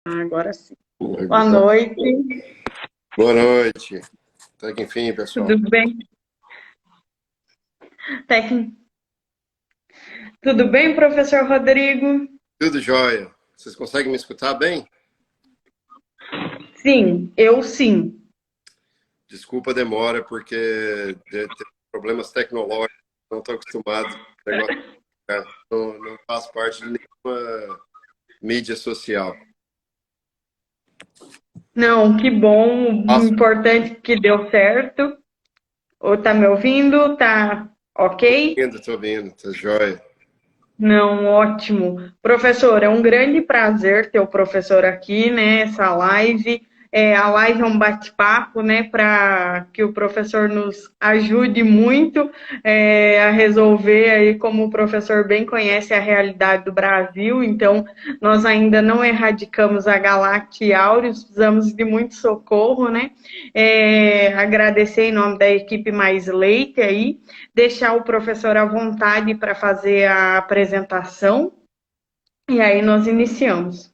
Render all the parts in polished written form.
Agora sim. Boa Agora- noite, Boa noite. Até que enfim, pessoal. tudo bem? Tec- Tudo bem, professor Rodrigo? Tudo jóia. Vocês conseguem me escutar bem? Sim, eu sim. Desculpa a demora, porque tem problemas tecnológicos. Não estou acostumado. Negócio, não faço parte de nenhuma mídia social. Não, que bom, o Faço importante que deu certo. Ou tá me ouvindo? Tá ok? ainda, estou vindo, tá jóia. Não, ótimo. Professor, é um grande prazer ter o professor aqui, né? Essa live. A live é um bate-papo, né? Para que o professor nos ajude muito a resolver aí, como o professor bem conhece a realidade do Brasil, então nós ainda não erradicamos a Galacti Aureus, precisamos de muito socorro, né? Agradecer em nome da equipe Mais Leite aí, deixar o professor à vontade para fazer a apresentação e aí nós iniciamos.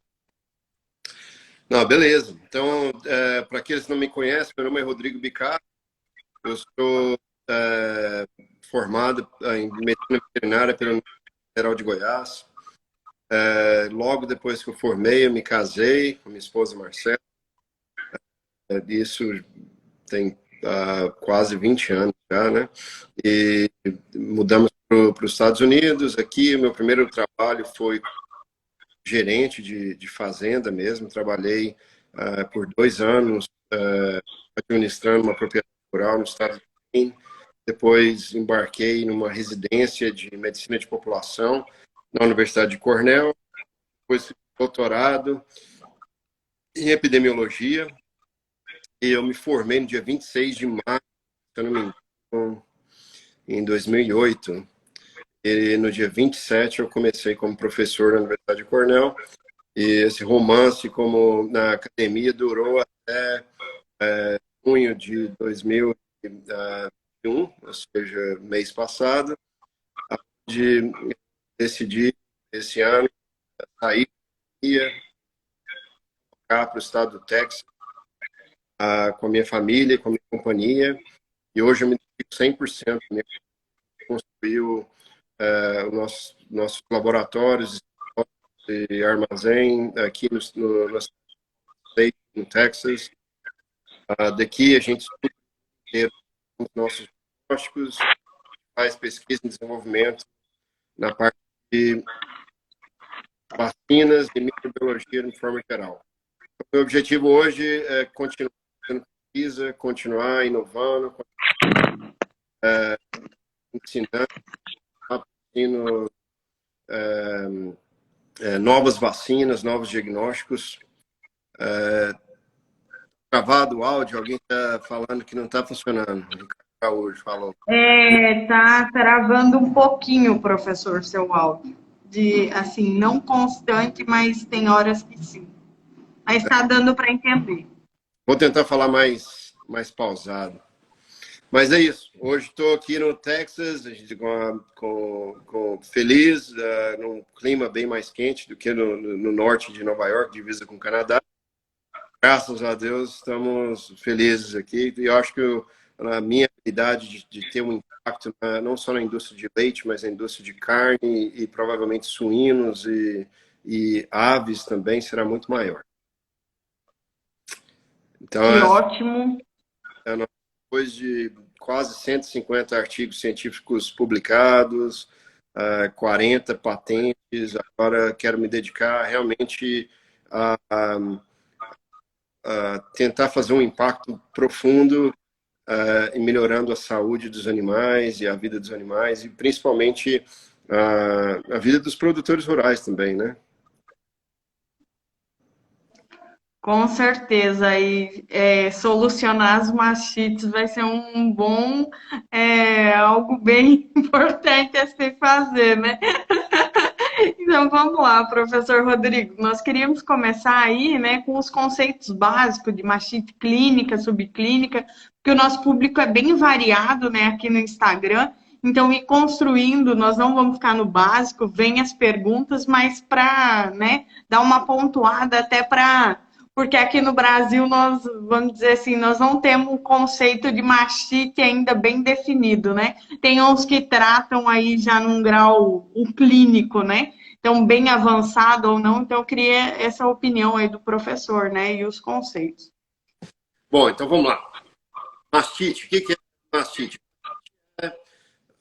Não, beleza. Então, para aqueles que não me conhecem, meu nome é Rodrigo Bicar. Eu sou formado em medicina veterinária pela Universidade Federal de Goiás. Logo depois que eu formei, eu me casei com minha esposa Marcela. Isso tem quase 20 anos já, né? E mudamos para os Estados Unidos. Aqui, o meu primeiro trabalho foi gerente de fazenda mesmo. Trabalhei por 2 anos administrando uma propriedade rural no estado de Maine. Depois embarquei numa residência de medicina de população na Universidade de Cornell. Depois fiz doutorado em epidemiologia. E eu me formei no dia 26 de maio, se eu não me engano, em 2008. E no dia 27 eu comecei como professor na Universidade de Cornell. E esse romance, como na academia, durou até junho de 2021, ou seja, mês passado, de decidir esse ano sair para o estado do Texas com a minha família, com a minha companhia. E hoje eu me dedico 100% a construir os nossos laboratórios e armazém aqui no Texas. Daqui a gente estuda os nossos diagnósticos, faz pesquisa e desenvolvimento na parte de vacinas e microbiologia de forma geral. O meu objetivo hoje é continuar fazendo pesquisa, continuar inovando, ensinando, produzindo novas vacinas, novos diagnósticos. Gravado o áudio, alguém está falando que não está funcionando. O Ricardo Araújo falou. Tá travando um pouquinho, professor, seu áudio. De assim, não constante, mas tem horas que sim. Mas está dando para entender. Vou tentar falar mais pausado. Mas é isso. Hoje estou aqui no Texas, a gente feliz, num clima bem mais quente do que no norte de Nova York, divisa com o Canadá. Graças a Deus, estamos felizes aqui. E eu acho que a minha habilidade de ter um impacto não só na indústria de leite, mas na indústria de carne e provavelmente suínos e aves também será muito maior. Então, Que ótimo. depois de quase 150 artigos científicos publicados, 40 patentes, agora quero me dedicar realmente a tentar fazer um impacto profundo em melhorando a saúde dos animais e a vida dos animais, e principalmente a vida dos produtores rurais também, né? Com certeza, e solucionar as mastites vai ser um bom, algo bem importante a se fazer, né? Então vamos lá, professor Rodrigo. Nós queríamos começar aí, né, com os conceitos básicos de mastite clínica, subclínica, porque o nosso público é bem variado, né, aqui no Instagram. Então, ir construindo, nós não vamos ficar no básico, vem as perguntas, mas para, né, dar uma pontuada até para... Porque aqui no Brasil, nós, vamos dizer assim, nós não temos um conceito de mastite ainda bem definido, né? Tem uns que tratam aí já num grau o clínico, né? Então, bem avançado ou não. Então, eu queria essa opinião aí do professor, né? E os conceitos. Bom, então vamos lá. Mastite, o que é mastite? É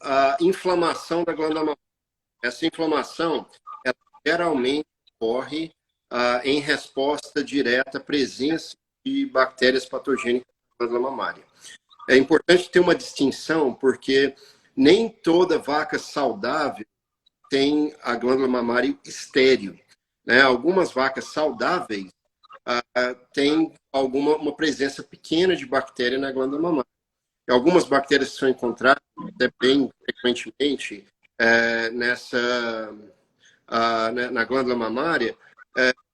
a inflamação da glândula mamária. Essa inflamação, ela geralmente ocorre em resposta direta à presença de bactérias patogênicas na glândula mamária. É importante ter uma distinção, porque nem toda vaca saudável tem a glândula mamária estéril, né? Algumas vacas saudáveis têm uma presença pequena de bactéria na glândula mamária. Algumas bactérias que são encontradas até bem frequentemente na glândula mamária,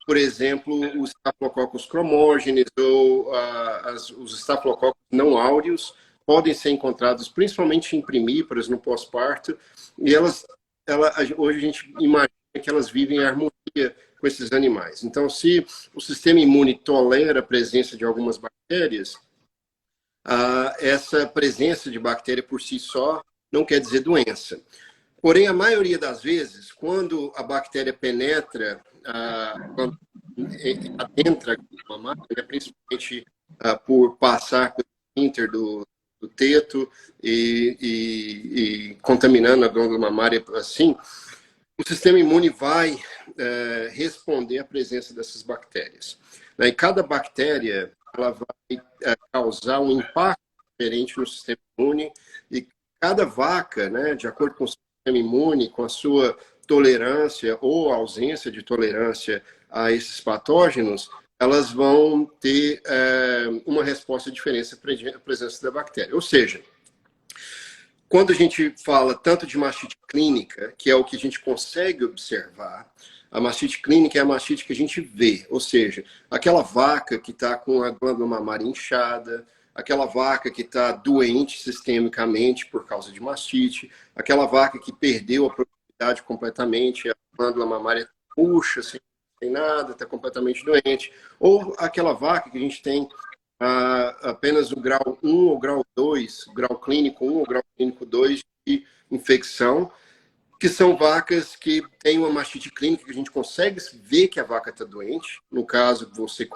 por exemplo, os Staphylococcus cromógenes ou os estafilococos não áureos podem ser encontrados principalmente em primíparas no pós-parto, e hoje a gente imagina que elas vivem em harmonia com esses animais. Então, se o sistema imune tolera a presença de algumas bactérias, essa presença de bactéria por si só não quer dizer doença. Porém, a maioria das vezes, quando a bactéria penetra, quando adentra a mamária, principalmente por passar pelo esfíncter do teto e contaminando a glândula mamária assim, o sistema imune vai responder à presença dessas bactérias. E cada bactéria ela vai causar um impacto diferente no sistema imune, e cada vaca, né, de acordo com o sistema imune, com a sua tolerância ou ausência de tolerância a esses patógenos, elas vão ter uma resposta diferente à presença da bactéria. Ou seja, quando a gente fala tanto de mastite clínica, que é o que a gente consegue observar, a mastite clínica é a mastite que a gente vê, ou seja, aquela vaca que está com a glândula mamária inchada, aquela vaca que está doente sistemicamente por causa de mastite, aquela vaca que perdeu a produtividade completamente, a glândula mamária puxa, sem nada, está completamente doente, ou aquela vaca que a gente tem apenas o grau 1 ou grau 2, grau clínico 1 ou grau clínico 2 de infecção, que são vacas que têm uma mastite clínica que a gente consegue ver que a vaca está doente. No caso, você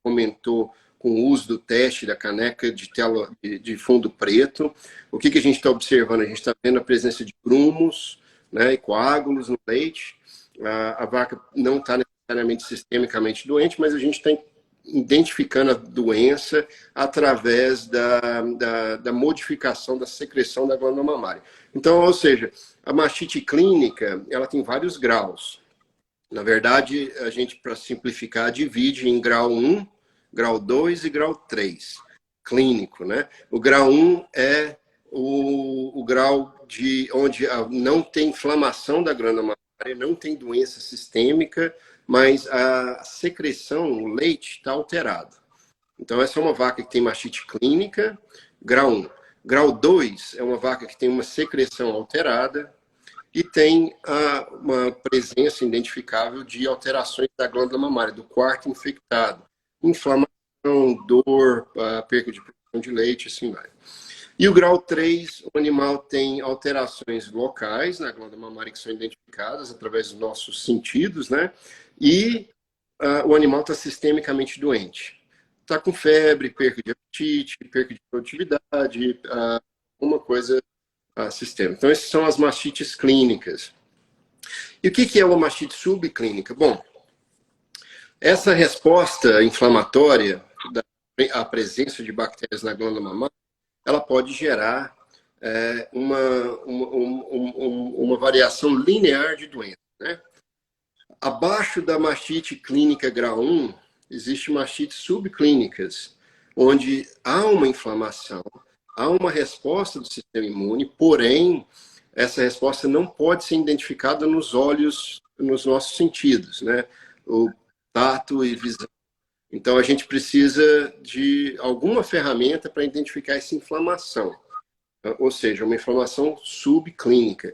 comentou com o uso do teste da caneca de fundo preto. O que a gente está observando? A gente está vendo a presença de grumos, né, e coágulos no leite. A vaca não está necessariamente sistemicamente doente, mas a gente está identificando a doença através da modificação da secreção da glândula mamária. Então, ou seja, a mastite clínica, ela tem vários graus. Na verdade, a gente, para simplificar, divide em grau 1, grau 2 e grau 3, clínico, né? O grau 1 é o grau onde não tem inflamação da glândula mamária, não tem doença sistêmica, mas a secreção, o leite, está alterado. Então, essa é uma vaca que tem mastite clínica, grau 1. Grau 2 é uma vaca que tem uma secreção alterada e tem uma presença identificável de alterações da glândula mamária, do quarto infectado. Inflamação, dor, perca de produção de leite, assim vai. E o grau 3, o animal tem alterações locais na glândula mamária que são identificadas através dos nossos sentidos, né? E o animal está sistemicamente doente. Está com febre, perca de apetite, perca de produtividade, uma coisa sistêmica. Então, essas são as mastites clínicas. E o que é uma mastite subclínica? Bom, essa resposta inflamatória à presença de bactérias na glândula mamária, ela pode gerar uma variação linear de doença, né? Abaixo da mastite clínica grau 1, existe mastites subclínicas, onde há uma inflamação, há uma resposta do sistema imune, porém, essa resposta não pode ser identificada nos olhos, nos nossos sentidos, né? O tato e visão. Então, a gente precisa de alguma ferramenta para identificar essa inflamação. ou seja, uma inflamação subclínica.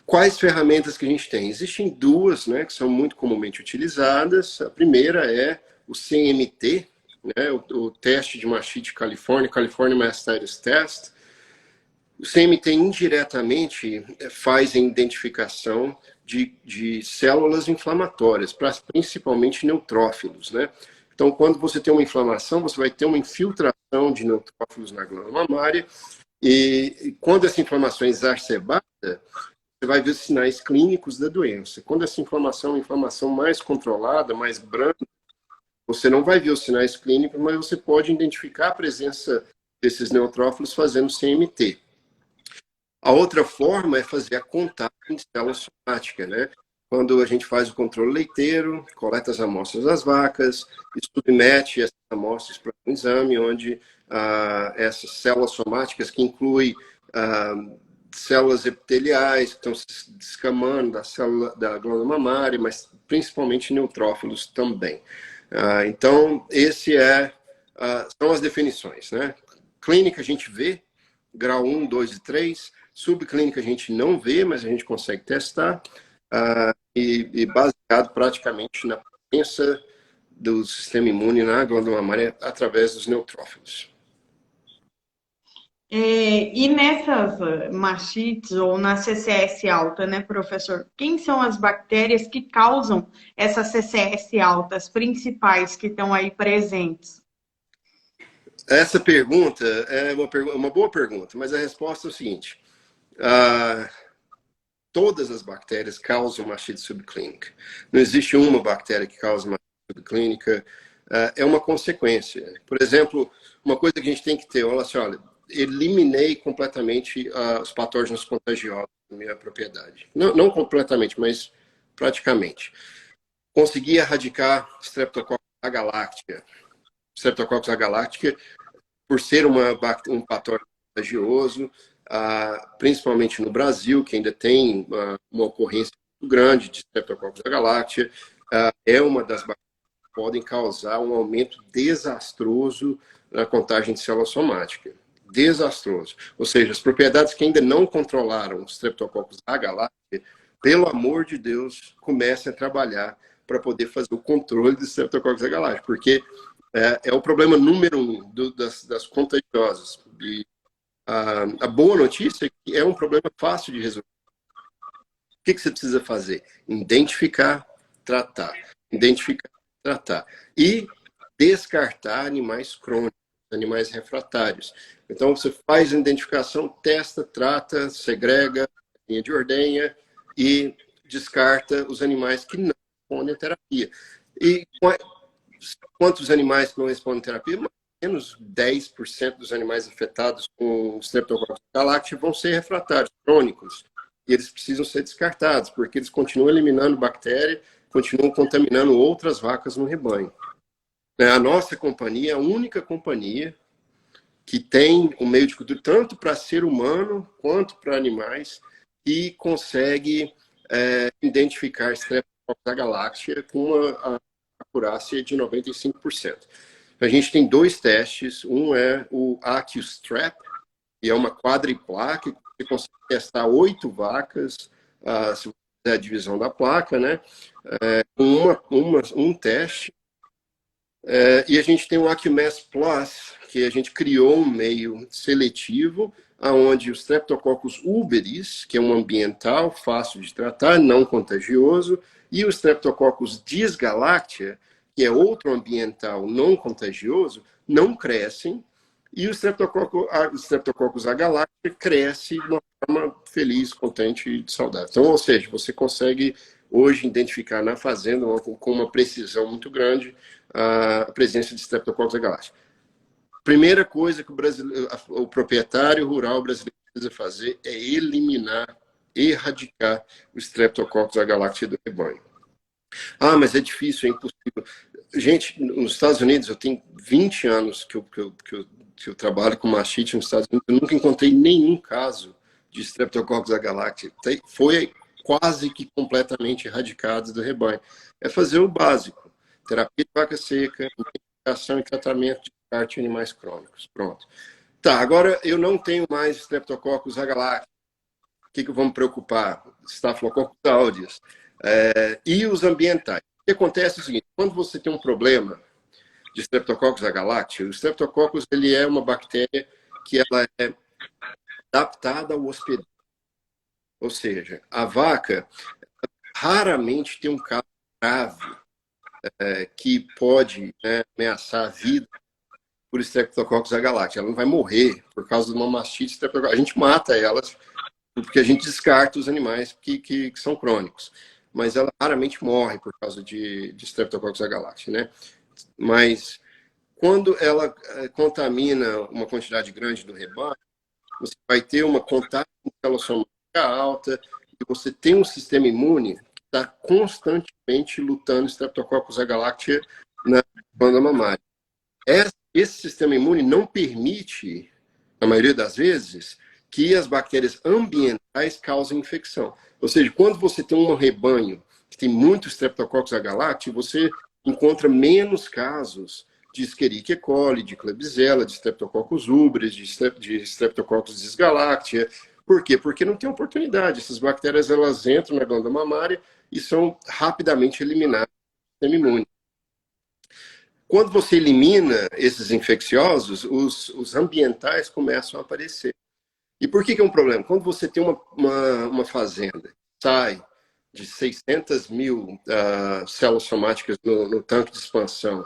Quais ferramentas que a gente tem? Existem duas, né, que são muito comumente utilizadas. A primeira é o CMT, né, o teste de mastite California Mastitis Test. O CMT indiretamente faz a identificação de células inflamatórias, principalmente neutrófilos, né? Então, quando você tem uma inflamação, você vai ter uma infiltração de neutrófilos na glândula mamária, e quando essa inflamação é exacerbada, você vai ver os sinais clínicos da doença. Quando essa inflamação é uma inflamação mais controlada, mais branda, você não vai ver os sinais clínicos, mas você pode identificar a presença desses neutrófilos fazendo CMT. A outra forma é fazer a contagem de célula somática, né? Quando a gente faz o controle leiteiro, coleta as amostras das vacas e submete essas amostras para um exame onde essas células somáticas, que inclui células epiteliais que estão se descamando da célula da glândula mamária, mas principalmente neutrófilos também. Então, são as definições, né? Clínica a gente vê, grau 1, 2 e 3. Subclínica a gente não vê, mas a gente consegue testar. E baseado praticamente na presença do sistema imune na glândula mamária através dos neutrófilos. E nessas mastites ou na CCS alta, né, professor? Quem são as bactérias que causam essa CCS alta, as principais que estão aí presentes? Essa pergunta é uma boa pergunta, mas a resposta é o seguinte. Todas as bactérias causam mastite subclínica. Não existe uma bactéria que causa mastite subclínica. É uma consequência. Por exemplo, uma coisa que a gente tem que ter, olha assim, olha, eliminei completamente os patógenos contagiosos da minha propriedade. Não completamente, mas praticamente. Consegui erradicar Streptococcus agalactica. Streptococcus agalactica, por ser um patógeno contagioso, principalmente no Brasil, que ainda tem uma ocorrência muito grande de Streptococcus agalactica, é uma das bactérias que podem causar um aumento desastroso na contagem de célula somática. Desastroso. Ou seja, as propriedades que ainda não controlaram o Streptococcus agalactica, pelo amor de Deus, comecem a trabalhar para poder fazer o controle do Streptococcus agalactica, porque é o problema número 1 das contagiosas. E a boa notícia é que é um problema fácil de resolver. O que você precisa fazer? Identificar, tratar. Identificar, tratar. E descartar animais crônicos, animais refratários. Então, você faz a identificação, testa, trata, segrega, linha de ordenha e descarta os animais que não respondem à terapia. E quantos animais que não respondem à terapia? Menos 10% dos animais afetados com Streptococcus agalactica vão ser refratários, crônicos. E eles precisam ser descartados, porque eles continuam eliminando bactéria, continuam contaminando outras vacas no rebanho. A nossa companhia é a única companhia que tem um meio de cultura, tanto para ser humano quanto para animais, e consegue identificar Streptococcus agalactica com uma acurácia de 95%. A gente tem 2 testes. Um é o AccuStrap, que é uma quadriplaca, que você consegue testar 8 vacas, se você fizer a divisão da placa, né? Um teste. E a gente tem o AccuMass Plus, que a gente criou um meio seletivo, onde o Streptococcus uberis, que é um ambiental fácil de tratar, não contagioso, e o Streptococcus dysgalactica, que é outro ambiental não contagioso, não crescem, e o Streptococcus agalactica cresce de uma forma feliz, contente e saudável. Então, ou seja, você consegue hoje identificar na fazenda com uma precisão muito grande a presença de Streptococcus agalactica. Primeira coisa que o proprietário rural brasileiro precisa fazer é erradicar o Streptococcus agalactica do rebanho. Mas é difícil, é impossível. Gente, nos Estados Unidos, eu tenho 20 anos que eu trabalho com mastite nos Estados Unidos, eu nunca encontrei nenhum caso de Streptococcus agalactica. Foi quase que completamente erradicado do rebanho. É fazer o básico. Terapia de vaca seca, identificação e tratamento de descarte de animais crônicos. Pronto. Tá, agora eu não tenho mais Streptococcus agalactiae. O que eu vou me preocupar? Staphylococcus aureus. E os ambientais. O que acontece é o seguinte, quando você tem um problema de Streptococcus agalactiae, o Streptococcus ele é uma bactéria que ela é adaptada ao hospedeiro. Ou seja, a vaca raramente tem um caso grave que pode, né, ameaçar a vida por Streptococcus agalactiae. Ela não vai morrer por causa de uma mastite streptococcus. A gente mata elas porque a gente descarta os animais que são crônicos. Mas ela raramente morre por causa de Streptococcus agalactiae, né? Mas quando ela contamina uma quantidade grande do rebanho, você vai ter uma contagem de célula somática alta e você tem um sistema imune que está constantemente lutando Streptococcus agalactiae na glândula mamária. Esse sistema imune não permite, na maioria das vezes, que as bactérias ambientais causem infecção. Ou seja, quando você tem um rebanho que tem muito Streptococcus agalactiae, você encontra menos casos de Escherichia coli, de Klebsiella, de Streptococcus ubris, de Streptococcus dysgalactia. Por quê? Porque não tem oportunidade. Essas bactérias elas entram na glândula mamária e são rapidamente eliminadas do sistema imune. Quando você elimina esses infecciosos, os ambientais começam a aparecer. E por que é um problema? Quando você tem uma fazenda, sai de 600 mil células somáticas no tanque de expansão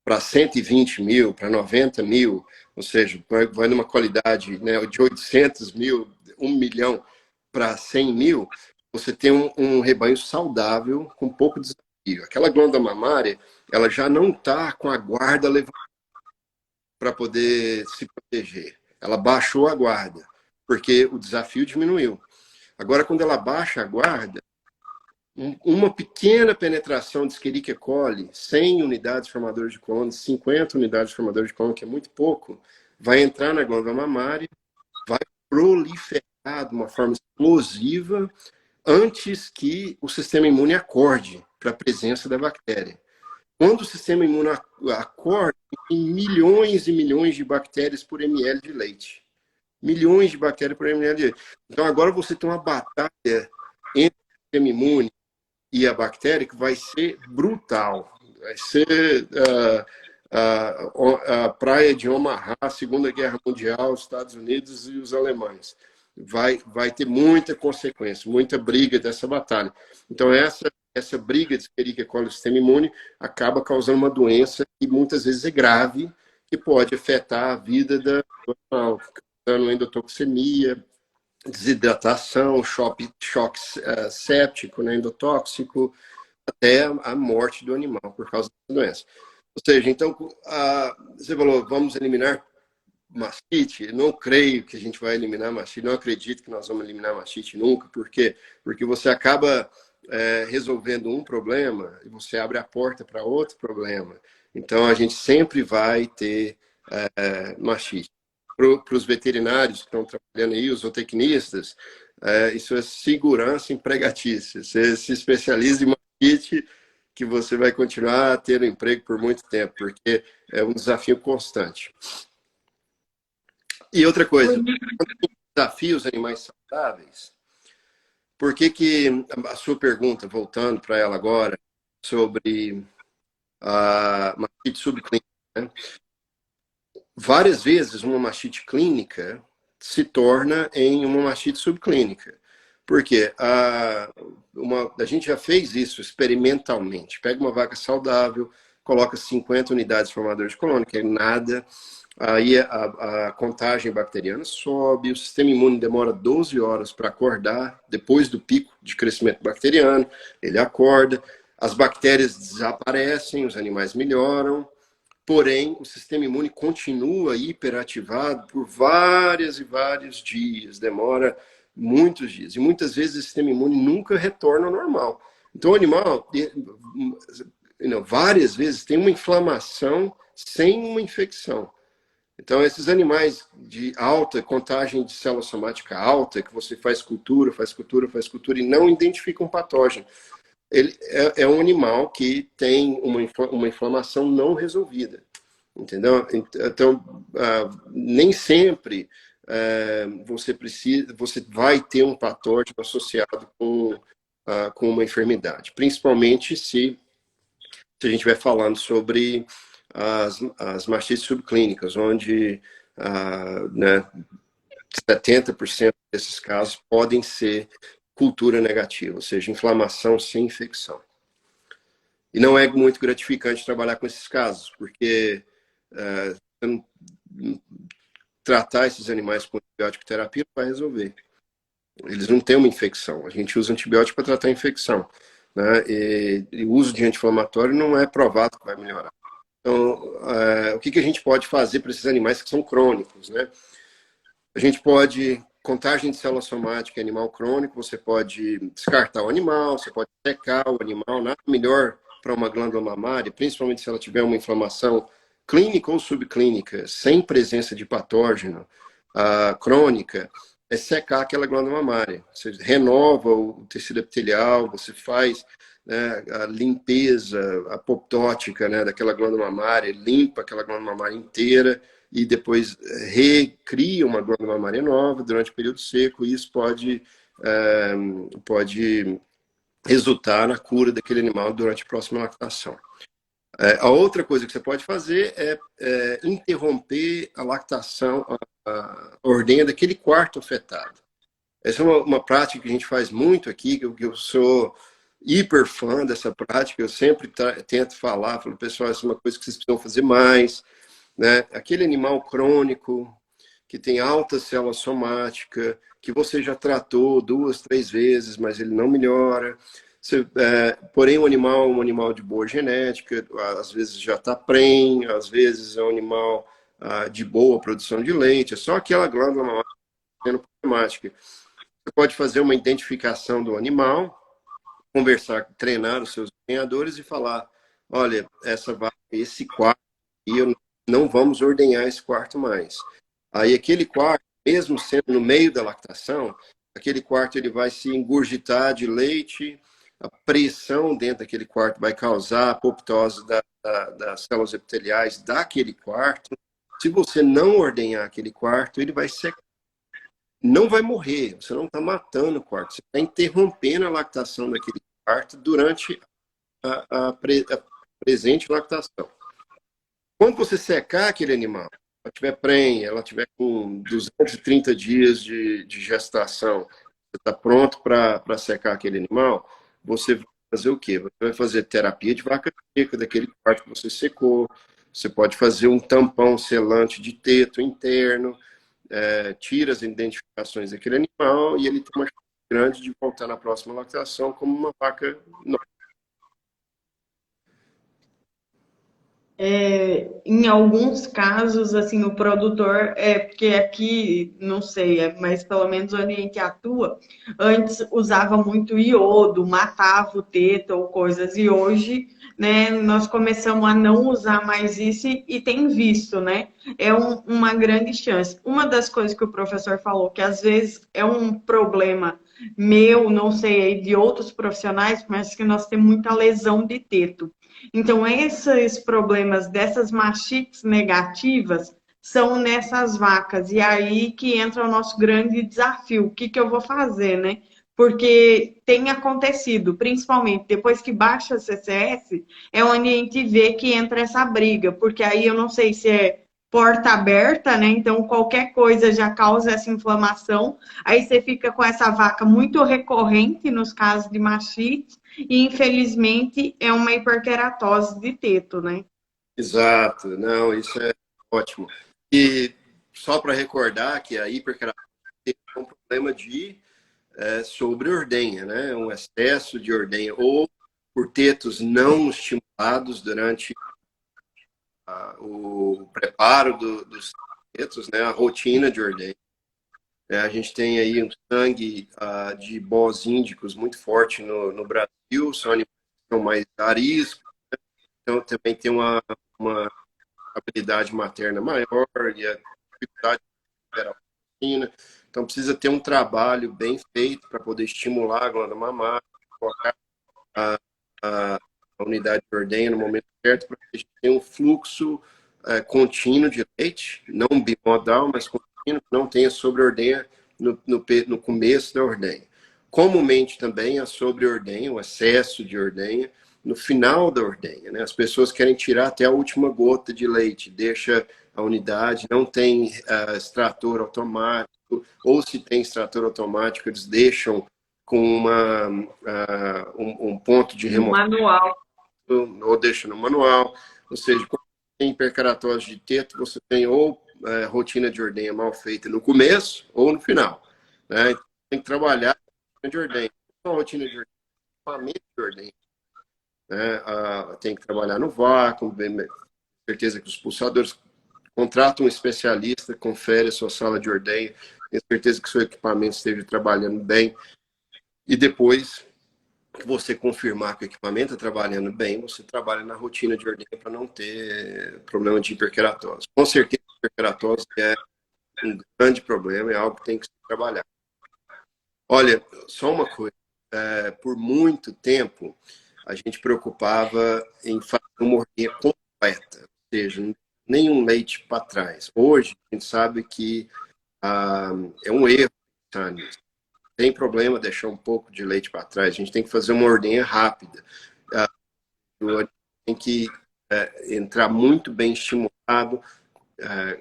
para 120 mil, para 90 mil, ou seja, vai numa qualidade, né, de 800 mil, 1 milhão para 100 mil, você tem um rebanho saudável com pouco desafio. Aquela glândula mamária, ela já não está com a guarda levantada para poder se proteger. Ela baixou a guarda, porque o desafio diminuiu. Agora, quando ela baixa a guarda, uma pequena penetração de Escherichia coli, 100 unidades formadoras de colônia, 50 unidades formadoras de colônia, que é muito pouco, vai entrar na glândula mamária, vai proliferar de uma forma explosiva antes que o sistema imune acorde para a presença da bactéria. Quando o sistema imune acorda, tem milhões e milhões de bactérias por ml de leite. Milhões de bactérias por ml de leite. Então agora você tem uma batalha entre o sistema imune e a bactéria que vai ser brutal. Vai ser a praia de Omaha, Segunda Guerra Mundial, os Estados Unidos e os alemães. Vai ter muita consequência, muita briga dessa batalha. Então essa briga de Escherichia coli no sistema imune acaba causando uma doença que muitas vezes é grave, que pode afetar a vida do animal, causando endotoxemia, desidratação, choque séptico, né, endotóxico, até a morte do animal por causa da doença. Ou seja, então, você falou, vamos eliminar mastite. Eu não creio que a gente vai eliminar mastite, não acredito que nós vamos eliminar mastite nunca, porque você acaba resolvendo um problema e você abre a porta para outro problema. Então, a gente sempre vai ter mastite. Para os veterinários que estão trabalhando aí, os zootecnistas, isso é segurança empregatícia. Você se especializa em mastite, que você vai continuar a ter um emprego por muito tempo, porque é um desafio constante. E outra coisa, quando tem desafios animais saudáveis, por que a sua pergunta, voltando para ela agora, sobre a mastite subclínica, né? Várias vezes uma mastite clínica se torna em uma mastite subclínica. Por quê? A gente já fez isso experimentalmente. Pega uma vaca saudável, coloca 50 unidades formadoras de colônia, que é nada, aí a contagem bacteriana sobe, o sistema imune demora 12 horas para acordar, depois do pico de crescimento bacteriano, ele acorda, as bactérias desaparecem, os animais melhoram, porém, o sistema imune continua hiperativado por vários e vários dias, demora muitos dias. E muitas vezes o sistema imune nunca retorna ao normal. Então, o animal, várias vezes, tem uma inflamação sem uma infecção. Então, esses animais de alta contagem de célula somática alta, que você faz cultura e não identifica um patógeno, ele é um animal que tem uma inflamação não resolvida. entendeu? Então, nem sempre você vai ter um patógeno associado com uma enfermidade, principalmente se a gente estiver falando sobre as mastites subclínicas, onde né, 70% desses casos podem ser cultura negativa, ou seja, inflamação sem infecção. E não é muito gratificante trabalhar com esses casos, porque tratar esses animais com antibiótico terapia não vai resolver. Eles não têm uma infecção. A gente usa antibiótico para tratar a infecção, né? E o uso de anti-inflamatório não é provado que vai melhorar. Então, o que a gente pode fazer para esses animais que são crônicos, né? A gente pode, contagem de célula somática em animal crônico, você pode descartar o animal, você pode secar o animal, nada melhor para uma glândula mamária, principalmente se ela tiver uma inflamação clínica ou subclínica, sem presença de patógeno crônica, é secar aquela glândula mamária. Você renova o tecido epitelial, você faz, né, a limpeza apoptótica, né, daquela glândula mamária, limpa aquela glândula mamária inteira e depois recria uma glândula mamária nova durante o período seco, e isso pode resultar na cura daquele animal durante a próxima lactação. A outra coisa que você pode fazer é interromper a lactação, a ordenha daquele quarto afetado. Essa é uma prática que a gente faz muito aqui, que eu sou hiper fã dessa prática, eu sempre tento falar, falo, pessoal, essa é uma coisa que vocês precisam fazer mais, né? Aquele animal crônico, que tem alta célula somática, que você já tratou 2, 3 vezes, mas ele não melhora. Porém, um animal de boa genética, às vezes já está prenho, às vezes é um animal de boa produção de leite, é só aquela glândula mamária sendo problemática. Você pode fazer uma identificação do animal, conversar, treinar os seus treinadores e falar, olha, esse quarto, e eu não vamos ordenhar esse quarto mais. Aí aquele quarto, mesmo sendo no meio da lactação, aquele quarto ele vai se engurgitar de leite, a pressão dentro daquele quarto vai causar a apoptose das células epiteliais daquele quarto. Se você não ordenhar aquele quarto, ele vai secar. Não vai morrer, você não está matando o quarto, você está interrompendo a lactação daquele quarto durante a presente lactação. Quando você secar aquele animal, ela tiver prenha, ela tiver com 230 dias de gestação, você está pronto para secar aquele animal, você vai fazer o quê? Você vai fazer terapia de vaca seca daquele quarto que você secou, você pode fazer um tampão selante de teto interno, tira as identificações daquele animal e ele tem uma chance grande de voltar na próxima lactação como uma vaca nova. Em alguns casos, assim, o produtor, porque aqui, não sei, mas pelo menos onde a gente atua, antes usava muito iodo, matava o teto ou coisas, e hoje, né, nós começamos a não usar mais isso e tem visto, né, uma grande chance. Uma das coisas que o professor falou, que às vezes é um problema meu, não sei, de outros profissionais, mas que nós temos muita lesão de teto. Então, esses problemas dessas mastites negativas são nessas vacas. E aí que entra o nosso grande desafio. O que eu vou fazer, né? Porque tem acontecido, principalmente depois que baixa a CCS, é onde a gente vê que entra essa briga, porque aí eu não sei se é porta aberta, né? Então qualquer coisa já causa essa inflamação. Aí você fica com essa vaca muito recorrente nos casos de mastite, e infelizmente é uma hiperkeratose de teto, né? Exato, não, isso é ótimo. E só para recordar que a hiperkeratose é um problema de sobre-ordenha, né? Um excesso de ordenha, ou por tetos não estimulados durante o preparo dos tetos, né? A rotina de ordenha. A gente tem aí um sangue de bós índicos muito forte no Brasil, são animais que são mais ariscos, então também tem uma habilidade materna maior e a dificuldade de gerar proteína. Então precisa ter um trabalho bem feito para poder estimular a glândula mamária, colocar a unidade de ordenha no momento certo, para que a gente tenha um fluxo contínuo de leite, não bimodal, mas contínuo, que não tenha sobre-ordenha no começo da ordenha. Comumente também a sobre-ordenha, o excesso de ordenha, no final da ordenha. Né? As pessoas querem tirar até a última gota de leite, deixa a unidade, não tem extrator automático, ou se tem extrator automático, eles deixam com um ponto de remoção, manual, ou deixam no manual. Ou seja, quando tem hiperkeratose de teto, você tem ou rotina de ordenha mal feita no começo ou no final. Né? Então, tem que trabalhar a rotina de ordenha. Não a rotina de ordenha, equipamento de ordenha. Né? Tem que trabalhar no vácuo, certeza que os pulsadores contratam um especialista, confere a sua sala de ordenha, tem certeza que seu equipamento esteja trabalhando bem, e depois que você confirmar que o equipamento está trabalhando bem, você trabalha na rotina de ordenha para não ter problema de hiperkeratose. Com certeza, a hiperkeratose é um grande problema, é algo que tem que se trabalhar. Olha, só uma coisa, por muito tempo, a gente preocupava em fazer uma ordenha completa, ou seja, nenhum leite para trás. Hoje, a gente sabe que é um erro, sabe? Tem problema deixar um pouco de leite para trás. A gente tem que fazer uma ordenha rápida. Tem que entrar muito bem estimulado.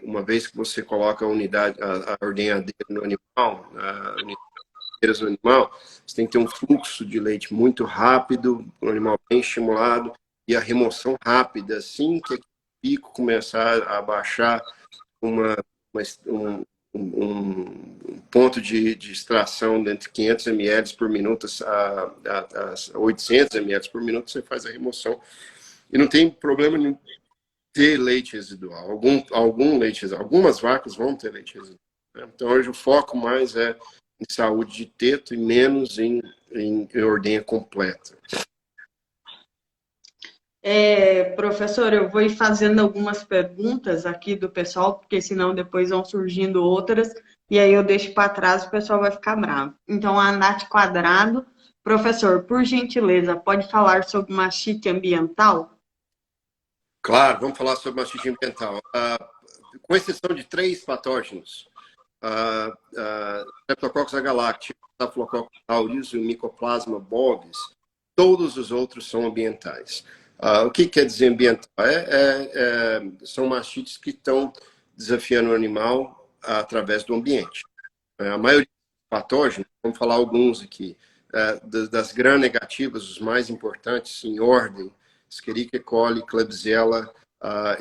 Uma vez que você coloca a unidade, a ordenhadeira no animal, no animal, você tem que ter um fluxo de leite muito rápido, um animal bem estimulado, e a remoção rápida, assim que o pico começar a baixar um ponto de extração de entre 500 ml por minuto a 800 ml por minuto, você faz a remoção. E não tem problema nenhum ter leite residual. Algum leite residual. Algumas vacas vão ter leite residual. Né? Então, hoje o foco mais é em saúde de teto e menos em ordenha completa. Professor, eu vou ir fazendo algumas perguntas aqui do pessoal, porque senão depois vão surgindo outras, e aí eu deixo para trás, o pessoal vai ficar bravo. Então, a Nath Quadrado, professor, por gentileza, pode falar sobre mastite ambiental? Claro, vamos falar sobre mastite ambiental. Com exceção de 3 patógenos, Streptococcus agalactius, Staphylococcus aureus e o Mycoplasma bovis, todos os outros são ambientais. O que quer dizer ambiental? São mastites que estão desafiando o animal através do ambiente. A maioria dos patógenos, vamos falar alguns aqui, das gram-negativas, os mais importantes em ordem, Escherichia coli, Klebsiella,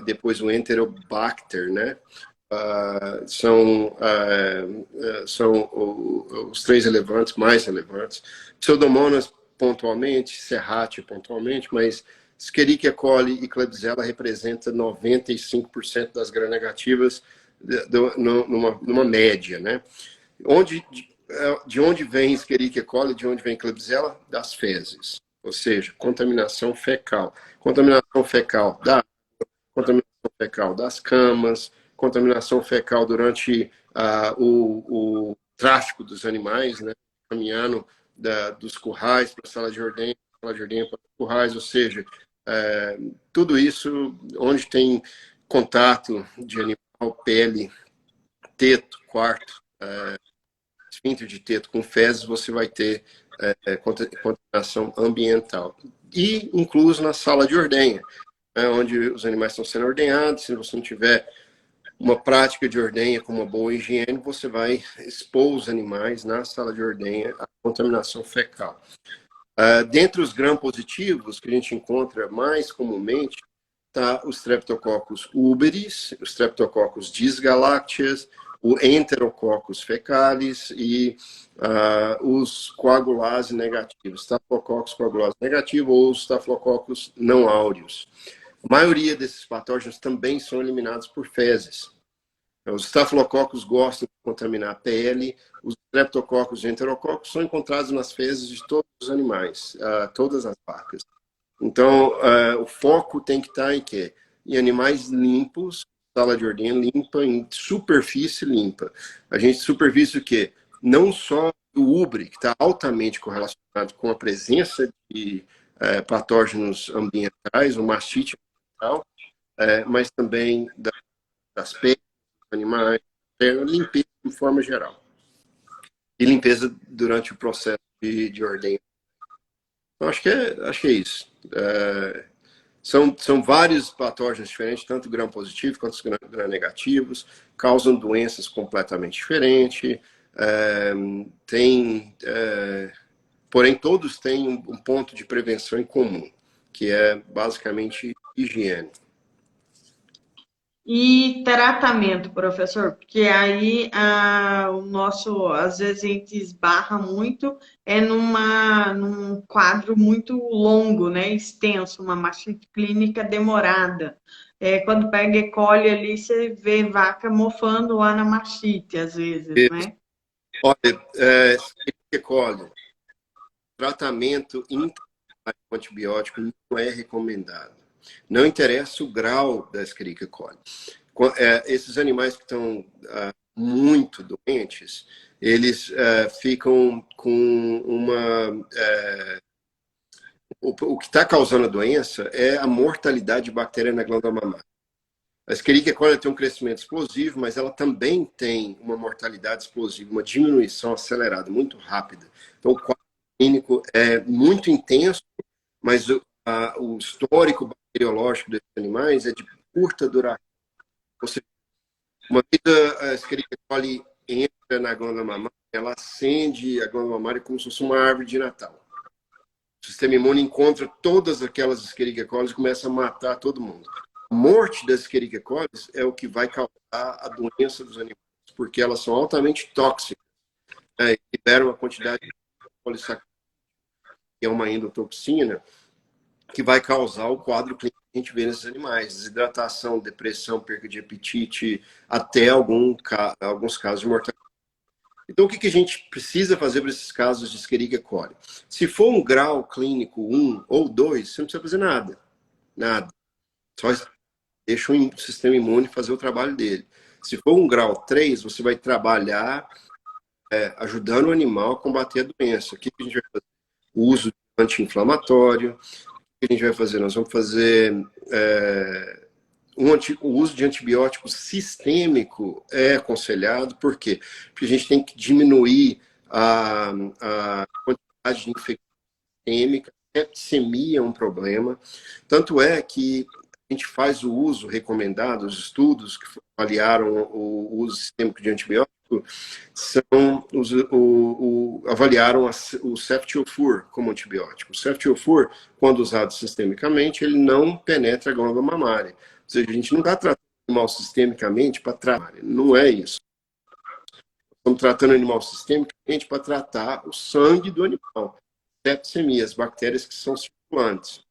depois o Enterobacter, né? São os 3 relevantes, mais relevantes. Pseudomonas pontualmente, Serratia pontualmente, mas Escherichia coli e Klebsiella representam 95% das gram-negativas numa média, né? De onde vem Escherichia coli, de onde vem Klebsiella? Das fezes, ou seja, contaminação fecal. Contaminação fecal das camas, contaminação fecal durante o tráfico dos animais, né? Caminhando dos currais para a sala de ordenha para os currais, ou seja, tudo isso onde tem contato de animal, pele, teto, quarto, esfíncter de teto com fezes, você vai ter contaminação ambiental. E incluso na sala de ordenha, onde os animais estão sendo ordenhados. Se você não tiver uma prática de ordenha com uma boa higiene, você vai expor os animais na sala de ordenha à contaminação fecal. Dentre os gram-positivos que a gente encontra mais comumente, está o Streptococcus uberis, o Streptococcus disgalactias, o Enterococcus fecalis e os coagulase negativos, Staphylococcus coagulase negativo ou os Staphylococcus não áureos. A maioria desses patógenos também são eliminados por fezes. Os Staphylococcus gostam de contaminar a pele, os Streptococcus e Enterococcus são encontrados nas fezes de todos os animais, todas as vacas. Então, o foco tem que estar em quê? Em animais limpos, sala de ordenha limpa, em superfície limpa. A gente supervisa o quê? Não só o ubre, que está altamente correlacionado com a presença de patógenos ambientais, o mastite ambiental, mas também das peles dos animais, limpeza de forma geral. E limpeza durante o processo de ordenha. Então, acho que é isso. São vários patógenos diferentes, tanto gram-positivo quanto gram-negativos, causam doenças completamente diferentes. Porém, todos têm um ponto de prevenção em comum, que é basicamente higiene. E tratamento, professor, porque aí o nosso, às vezes a gente esbarra muito num quadro muito longo, né, extenso, uma mastite clínica demorada. Quando pega E. coli ali, você vê vaca mofando lá na mastite, às vezes, né? Olha, E. coli, tratamento com antibiótico não é recomendado. Não interessa o grau da Escherichia coli. Esses animais que estão muito doentes, eles ficam com uma... o que está causando a doença é a mortalidade de bactéria na glândula mamária. A Escherichia coli tem um crescimento explosivo, mas ela também tem uma mortalidade explosiva, uma diminuição acelerada, muito rápida. Então, o quadro clínico é muito intenso, mas o histórico bacteriológico desses animais é de curta duração. Ou seja, uma vez a Escherichia coli entra na glândula mamária, ela acende a glândula mamária como se fosse uma árvore de Natal. O sistema imune encontra todas aquelas Escherichia coli e começa a matar todo mundo. A morte das Escherichia coli é o que vai causar a doença dos animais, porque elas são altamente tóxicas, liberam uma quantidade de polissacarídeo, que é uma endotoxina, que vai causar o quadro clínico que a gente vê nesses animais: desidratação, depressão, perda de apetite, até alguns casos de mortalidade. Então, o que a gente precisa fazer para esses casos de Escherichia coli? Se for um grau clínico 1 ou 2, você não precisa fazer nada. Nada. Só deixa o sistema imune fazer o trabalho dele. Se for um grau 3, você vai trabalhar ajudando o animal a combater a doença. O que a gente vai fazer? O uso de anti-inflamatório. O que a gente vai fazer? Nós vamos fazer... o uso de antibiótico sistêmico é aconselhado. Por quê? Porque a gente tem que diminuir a quantidade de infecção sistêmica. A septicemia é um problema. Tanto é que a gente faz o uso recomendado, os estudos que avaliaram o uso sistêmico de antibiótico avaliaram o ceftiofur como antibiótico. O ceftiofur, quando usado sistemicamente, ele não penetra a glândula mamária. Ou seja, a gente não está tratando o animal sistemicamente para tratar. Não é isso. Estamos tratando o animal sistemicamente para tratar o sangue do animal. Septicemia, as bactérias que são circulantes.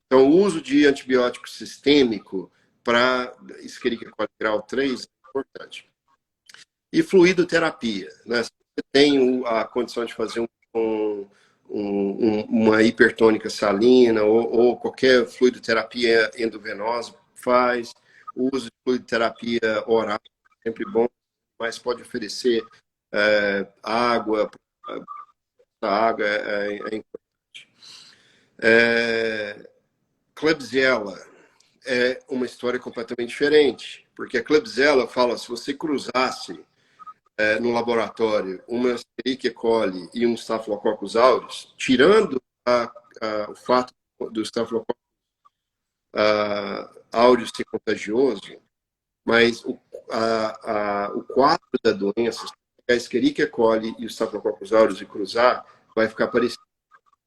Então, o uso de antibiótico sistêmico para Escherichia coli grau 3 é importante. E fluidoterapia, né? Se você tem a condição de fazer uma hipertônica salina ou qualquer fluidoterapia endovenosa, faz. O uso de fluidoterapia oral é sempre bom, mas pode oferecer água. A água é importante. Klebsiella é uma história completamente diferente, porque a Klebsiella fala, se você cruzasse no laboratório uma Escherichia coli e um Staphylococcus aureus, tirando o fato do Staphylococcus aureus ser contagioso, mas o quadro da doença, a Escherichia coli e o Staphylococcus aureus e cruzar, vai ficar parecido.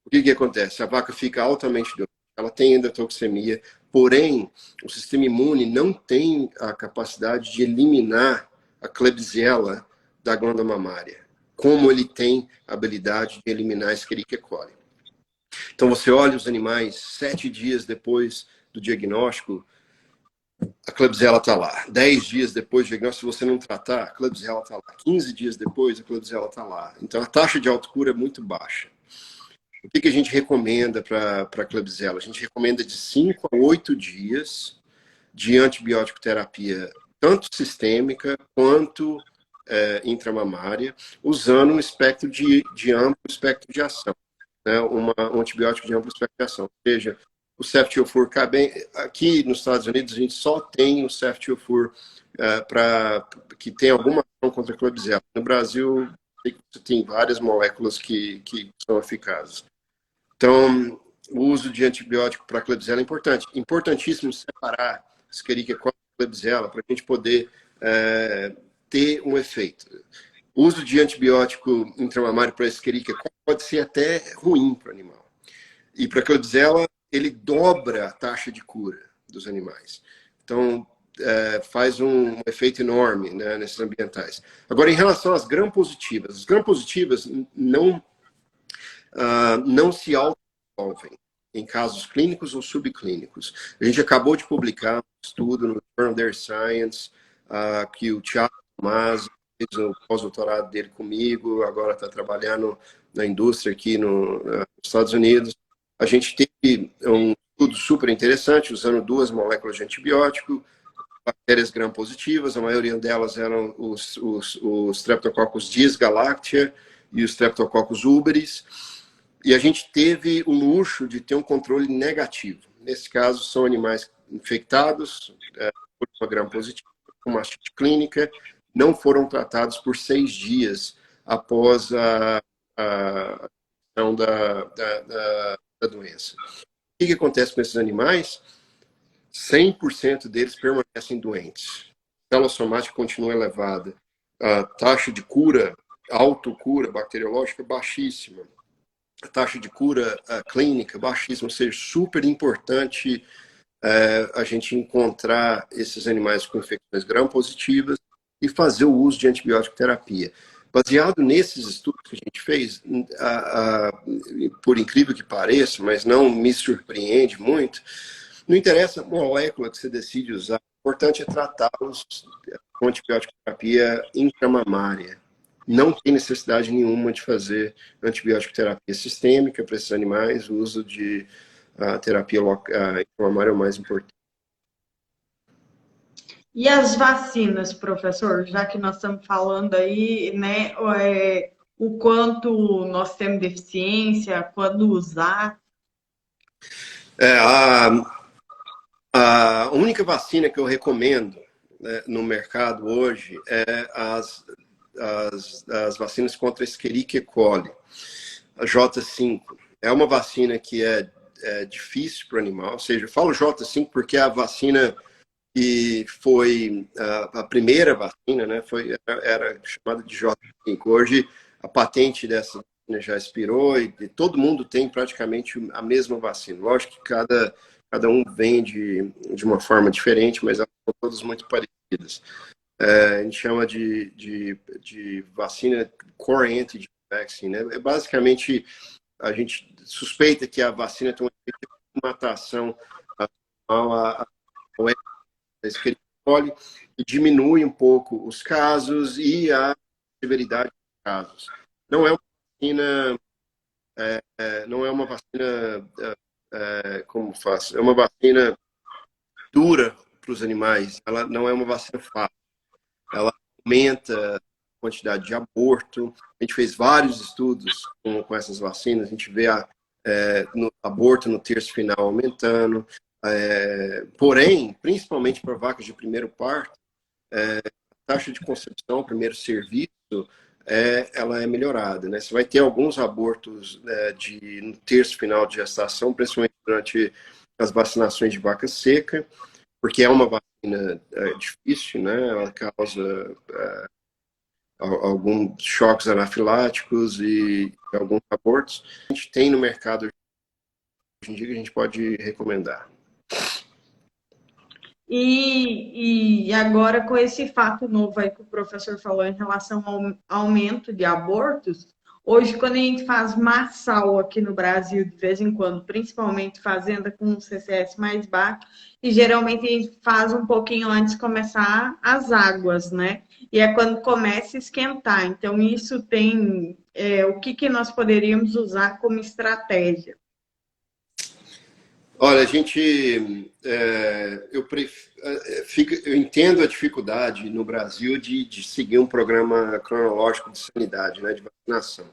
O que acontece? A vaca fica altamente doente, ela tem endotoxemia, porém, o sistema imune não tem a capacidade de eliminar a Klebsiella da glândula mamária, como ele tem a habilidade de eliminar a Escherichia coli. Então, você olha os animais 7 dias depois do diagnóstico, a Klebsiella está lá. 10 dias depois do diagnóstico, se você não tratar, a Klebsiella está lá. 15 dias depois, a Klebsiella está lá. Então, a taxa de autocura é muito baixa. O que a gente recomenda para a Klebsiella? A gente recomenda de 5 a 8 dias de antibiótico terapia, tanto sistêmica quanto intramamária, usando um espectro de amplo espectro de ação, né? Um antibiótico de amplo espectro de ação, ou seja, o ceftiofur bem. Aqui nos Estados Unidos, a gente só tem o ceftiofur que tem alguma ação contra a Klebsiella. No Brasil, você tem várias moléculas que são eficazes. Então, o uso de antibiótico para Klebsiella é importante. Importantíssimo separar Escherichia coli e Klebsiella para a gente poder ter um efeito. O uso de antibiótico intramamário para Escherichia coli pode ser até ruim para o animal. E para Klebsiella, ele dobra a taxa de cura dos animais. Então, faz um efeito enorme, né, nesses ambientais. Agora, em relação às gram-positivas, as gram-positivas não se autodesenvolvem em casos clínicos ou subclínicos. A gente acabou de publicar um estudo no Journal of Science, que o Thiago Tomasi fez o pós-doutorado dele comigo, agora está trabalhando na indústria aqui nos Estados Unidos. A gente teve um estudo super interessante, usando 2 moléculas de antibiótico, bactérias gram-positivas, a maioria delas eram os Streptococcus dysgalactia e os Streptococcus uberis, e a gente teve o luxo de ter um controle negativo. Nesse caso, são animais infectados por uma gram-positiva, com mastite clínica, não foram tratados por 6 dias após a questão da doença. O que acontece com esses animais? 100% deles permanecem doentes. A célula somática continua elevada. A taxa de cura, autocura bacteriológica, baixíssima. A taxa de cura clínica, baixíssima. Ou seja, super importante a gente encontrar esses animais com infecções gram-positivas e fazer o uso de antibiótico terapia. Baseado nesses estudos que a gente fez, por incrível que pareça, mas não me surpreende muito, não interessa a molécula que você decide usar, o importante é tratá-los com antibiótico terapia intramamária. Não tem necessidade nenhuma de fazer antibiótico terapia sistêmica para esses animais, o uso de terapia intramamária é o mais importante. E as vacinas, professor, já que nós estamos falando aí, né, o quanto nós temos deficiência, quando usar? A única vacina que eu recomendo, né, no mercado hoje é as vacinas contra Escherichia coli, a J5. É uma vacina que é difícil para o animal, ou seja, eu falo J5 porque é a vacina que foi a primeira vacina, né, era chamada de J5. Hoje, a patente dessa vacina já expirou e todo mundo tem praticamente a mesma vacina. Lógico que cada um vende de uma forma diferente, mas elas são todas muito parecidas. A gente chama de vacina core antigen vaccine, né? Basicamente, a gente suspeita que a vacina tem uma atração ao Escherichia coli e diminui um pouco os casos e a severidade dos casos. Não é uma vacina como faço? É uma vacina dura para os animais. Ela não é uma vacina fácil. Ela aumenta a quantidade de aborto. A gente fez vários estudos com essas vacinas. A gente vê no aborto no terço final aumentando. Porém, principalmente para vacas de primeiro parto, a taxa de concepção, primeiro serviço, ela é melhorada, né? Você vai ter alguns abortos no terço final de gestação, principalmente durante as vacinações de vaca seca, porque é uma vacina difícil, né? Ela causa alguns choques anafiláticos e alguns abortos. A gente tem no mercado hoje em dia que a gente pode recomendar. E agora, com esse fato novo aí que o professor falou em relação ao aumento de abortos, hoje, quando a gente faz massal aqui no Brasil, de vez em quando, principalmente fazenda com CCS mais baixo, e geralmente a gente faz um pouquinho antes de começar as águas, né? E é quando começa a esquentar. Então, isso tem... o que nós poderíamos usar como estratégia? Olha, eu entendo a dificuldade no Brasil de seguir um programa cronológico de sanidade, né, de vacinação.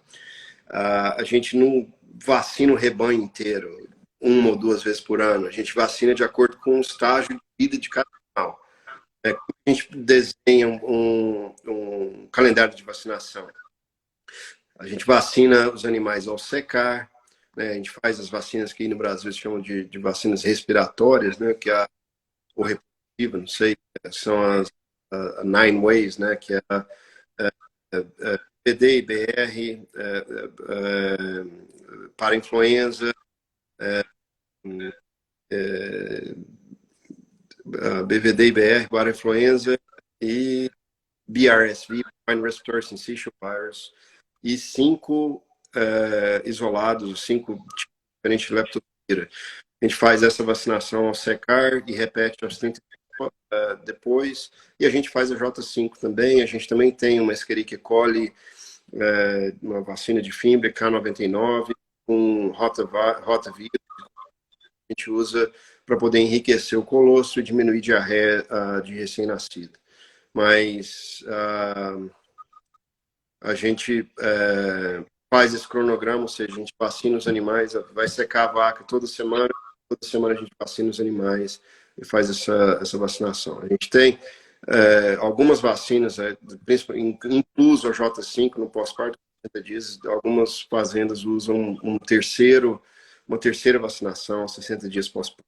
A gente não vacina o rebanho inteiro. uma ou duas vezes por ano. A gente vacina de acordo com o estágio de vida de cada animal. A gente desenha um calendário de vacinação. A gente vacina os animais ao secar, né? A gente faz as vacinas que no Brasil se chamam de vacinas respiratórias, né? Que é o reprodutivo, não sei, são as Nine Ways, né? Que é a PD, IBR, para influenza, BVD, IBR, para influenza e BRSV, Bovine Respiratory Syncytial Virus, e 5 isolados, 5 diferentes de leptospira. A gente faz essa vacinação ao secar e repete aos 30 depois, e a gente faz a J5 também. A gente também tem uma Escherichia coli, uma vacina de fimbre K99 com rotavírus, a gente usa para poder enriquecer o colosso e diminuir diarreia de recém-nascido. Mas a gente faz esse cronograma, ou seja, a gente vacina os animais, vai secar a vaca toda semana a gente vacina os animais e faz essa vacinação. A gente tem algumas vacinas, incluso a J5 no pós-parto, 60 dias, algumas fazendas usam uma terceira vacinação aos 60 dias pós-parto.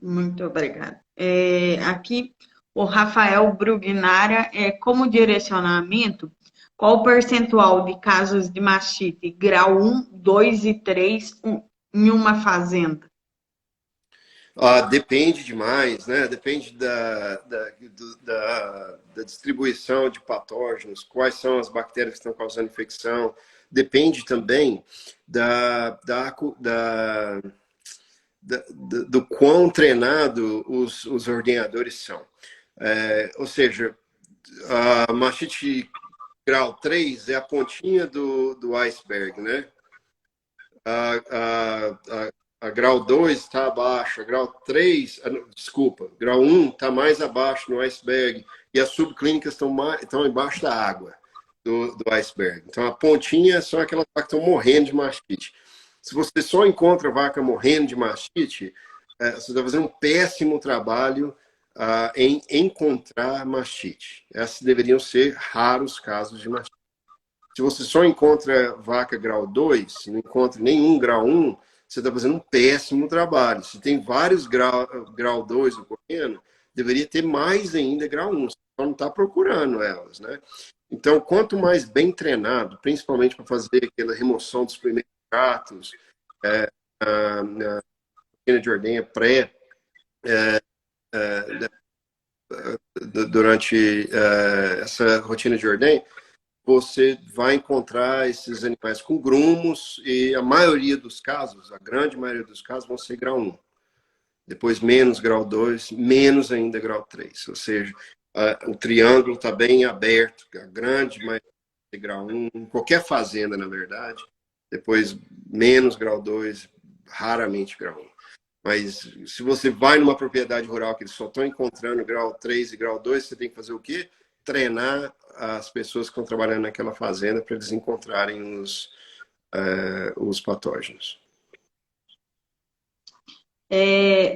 Muito obrigada. Aqui, o Rafael Brugnara, como direcionamento, qual o percentual de casos de mastite grau 1, 2 e 3 em uma fazenda? Depende demais, né? Depende da distribuição de patógenos, quais são as bactérias que estão causando infecção. Depende também do quão treinado os ordenadores são. Ou seja, a mastite grau 3 é a pontinha do iceberg, né? A grau 2 está abaixo, a grau 3, desculpa, grau 1 está mais abaixo no iceberg, e as subclínicas estão embaixo da água do iceberg. Então, a pontinha são aquelas vacas que estão morrendo de mastite. Se você só encontra vaca morrendo de mastite, você está fazendo um péssimo trabalho em encontrar mastite. Esses deveriam ser raros casos de mastite. Se você só encontra vaca grau 2, não encontra nenhum grau 1, você está fazendo um péssimo trabalho. Se tem vários grau 2 ocorrendo, deveria ter mais ainda grau 1. Você só não está procurando elas, né? Então, quanto mais bem treinado, principalmente para fazer aquela remoção dos primeiros tratos, na rotina de ordenha durante essa rotina de ordenha, você vai encontrar esses animais com grumos, e a maioria dos casos, a grande maioria dos casos, vão ser grau 1. Depois menos grau 2, menos ainda grau 3. Ou seja, o triângulo está bem aberto, a grande maioria de grau 1, em qualquer fazenda, na verdade. Depois menos grau 2, raramente grau 1. Mas se você vai numa propriedade rural que eles só estão encontrando grau 3 e grau 2, você tem que fazer o quê? Treinar as pessoas que estão trabalhando naquela fazenda para eles encontrarem os patógenos.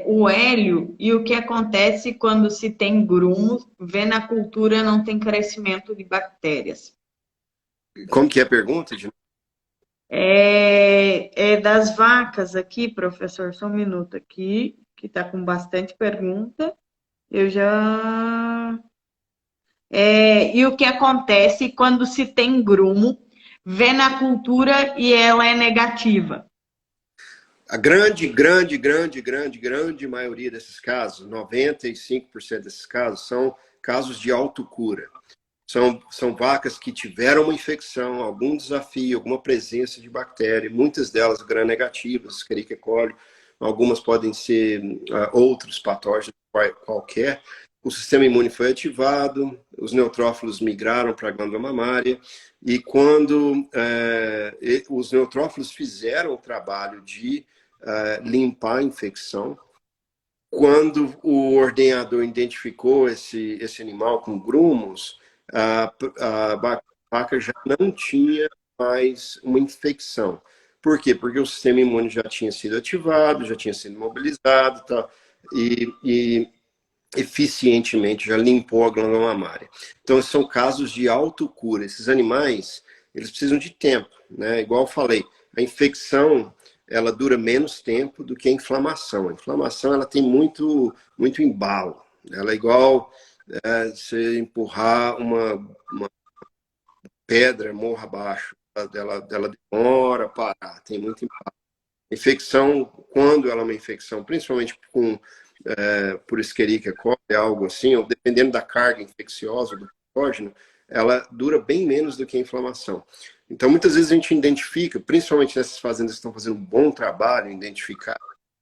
O Hélio, e o que acontece quando se tem grumos, vê na cultura não tem crescimento de bactérias? Como que é a pergunta? Das vacas aqui, professor, só um minuto aqui, que está com bastante pergunta. Eu já... e o que acontece quando se tem grumo, vê na cultura e ela é negativa? A grande maioria desses casos, 95% desses casos, são casos de autocura. São vacas que tiveram uma infecção, algum desafio, alguma presença de bactéria, muitas delas gram-negativas, Escherichia coli, algumas podem ser outros patógenos qualquer. O sistema imune foi ativado, os neutrófilos migraram para a glândula mamária, e quando os neutrófilos fizeram o trabalho de limpar a infecção, quando o ordenhador identificou esse animal com grumos, a vaca já não tinha mais uma infecção. Por quê? Porque o sistema imune já tinha sido ativado, já tinha sido mobilizado, tá? E eficientemente já limpou a glândula mamária. Então, são casos de autocura. Esses animais, eles precisam de tempo, né? Igual eu falei, a infecção, ela dura menos tempo do que a inflamação. A inflamação, ela tem muito embalo. Ela é igual você empurrar uma pedra morra abaixo. Ela demora a parar, tem muito embalo. Infecção, quando ela é uma infecção, principalmente por Escherichia coli, algo assim, ou dependendo da carga infecciosa do patógeno, ela dura bem menos do que a inflamação. Então, muitas vezes a gente identifica, principalmente nessas fazendas que estão fazendo um bom trabalho em identificar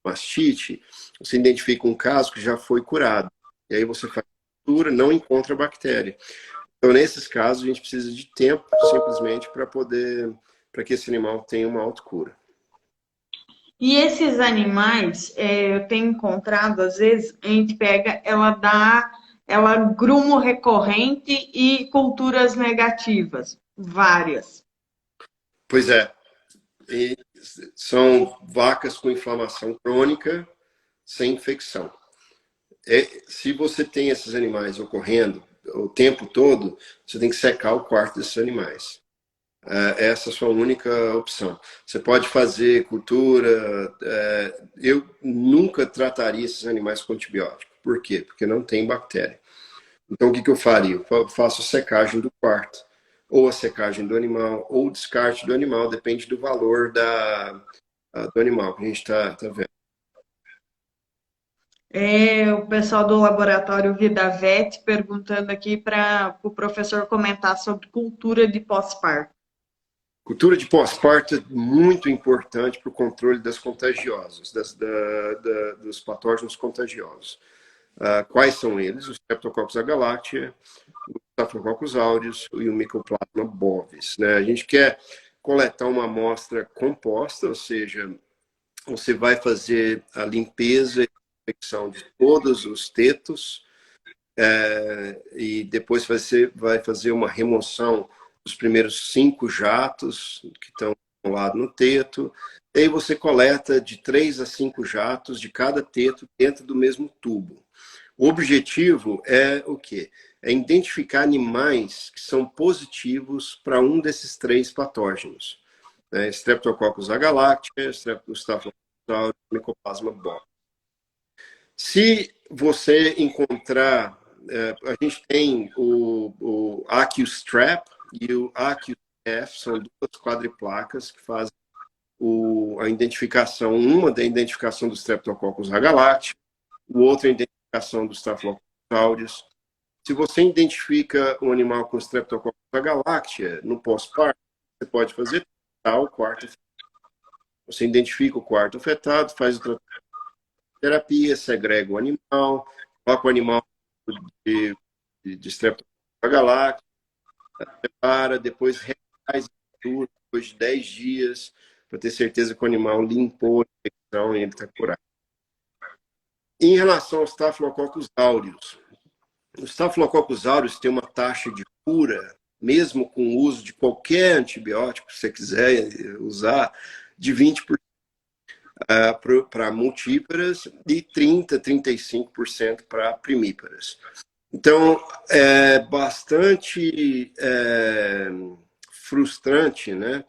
mastite, você identifica um caso que já foi curado. E aí você faz a cultura, não encontra a bactéria. Então, nesses casos, a gente precisa de tempo, simplesmente, para que esse animal tenha uma autocura. E esses animais, eu tenho encontrado, às vezes, a gente pega, ela grumo recorrente e culturas negativas, várias. Pois é, e são vacas com inflamação crônica, sem infecção. Se você tem esses animais ocorrendo o tempo todo, você tem que secar o quarto desses animais. Essa é a sua única opção. Você pode fazer cultura. Eu nunca trataria esses animais com antibiótico. Por quê? Porque não tem bactéria. Então, o que eu faria? Eu faço secagem do quarto, ou a secagem do animal, ou o descarte do animal, depende do valor do animal que a gente está vendo. O pessoal do laboratório Vida Vet perguntando aqui para o professor comentar sobre cultura de pós-parto. Cultura de pós-parto é muito importante para o controle das contagiosas, dos patógenos contagiosos. Quais são eles? Os Streptococcus agalactiae, o Staphylococcus aureus e o Mycoplasma bovis. Né? A gente quer coletar uma amostra composta, ou seja, você vai fazer a limpeza e infecção de todos os tetos, e depois você vai fazer uma remoção dos primeiros 5 jatos que estão lá no teto. E aí você coleta de 3 a 5 jatos de cada teto dentro do mesmo tubo. O objetivo é o quê? É identificar animais que são positivos para um desses 3 patógenos. Streptococcus agalactiae, Staphylococcus aureus, Mycoplasma bovis. Se você encontrar, a gente tem o AccuStrap e o AccuF, são 2 quadriplacas que fazem a identificação, uma da identificação do Streptococcus agalactiae, o outro é a identificação do Staphylococcus aureus. Se você identifica um animal com Streptococcus agalactiae no pós-parto, você pode fazer o quarto afetado. Você identifica o quarto afetado, faz o tratamento de terapia, segrega o animal, coloca o animal de Streptococcus agalactiae, prepara, depois refaz tudo, depois de 10 dias, para ter certeza que o animal limpou a infecção e ele está curado. Em relação aos Staphylococcus aureus, os Staphylococcus aureus tem uma taxa de cura, mesmo com o uso de qualquer antibiótico que você quiser usar, de 20% para multíparas e 30%, 35% para primíparas. Então, é bastante frustrante, né,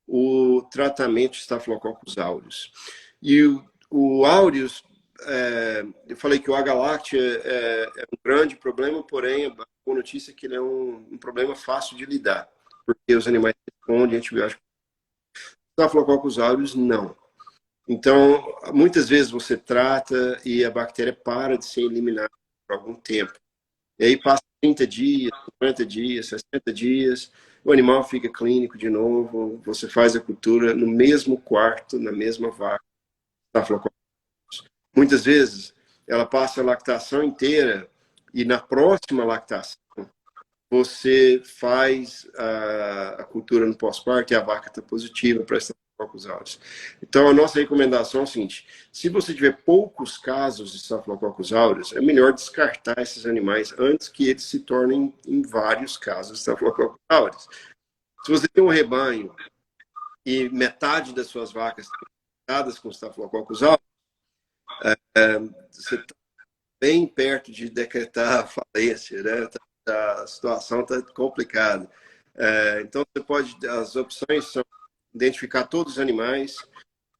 o tratamento de Staphylococcus aureus. E o aureus, eu falei que o agalactiae é um grande problema, porém, a boa notícia é que ele é um problema fácil de lidar, porque os animais respondem a antibióticos. Staphylococcus aureus, não. Então, muitas vezes você trata e a bactéria para de ser eliminada por algum tempo. E aí passa 30 dias, 50 dias, 60 dias, o animal fica clínico de novo, você faz a cultura no mesmo quarto, na mesma vaca. Muitas vezes ela passa a lactação inteira e na próxima lactação você faz a cultura no pós-parto e a vaca está positiva para Staphylococcus aureus. Então, a nossa recomendação é o seguinte: se você tiver poucos casos de Staphylococcus aureus, é melhor descartar esses animais antes que eles se tornem em vários casos de Staphylococcus aureus. Se você tem um rebanho e metade das suas vacas estão infectadas com Staphylococcus aureus, você está bem perto de decretar a falência, né? A situação está complicada. Então, as opções são identificar todos os animais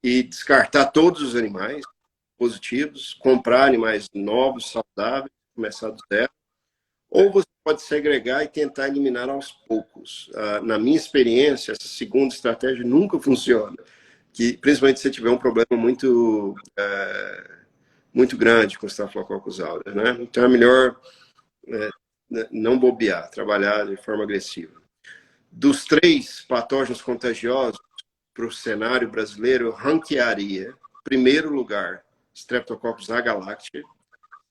e descartar todos os animais positivos, comprar animais novos, saudáveis, começar do zero, ou você pode segregar e tentar eliminar aos poucos. Na minha experiência, essa segunda estratégia nunca funciona, principalmente se você tiver um problema muito grande com Staphylococcus aureus, né? Então é melhor não bobear, trabalhar de forma agressiva. Dos 3 patógenos contagiosos para o cenário brasileiro, eu ranquearia, primeiro lugar, Streptococcus agalactiae,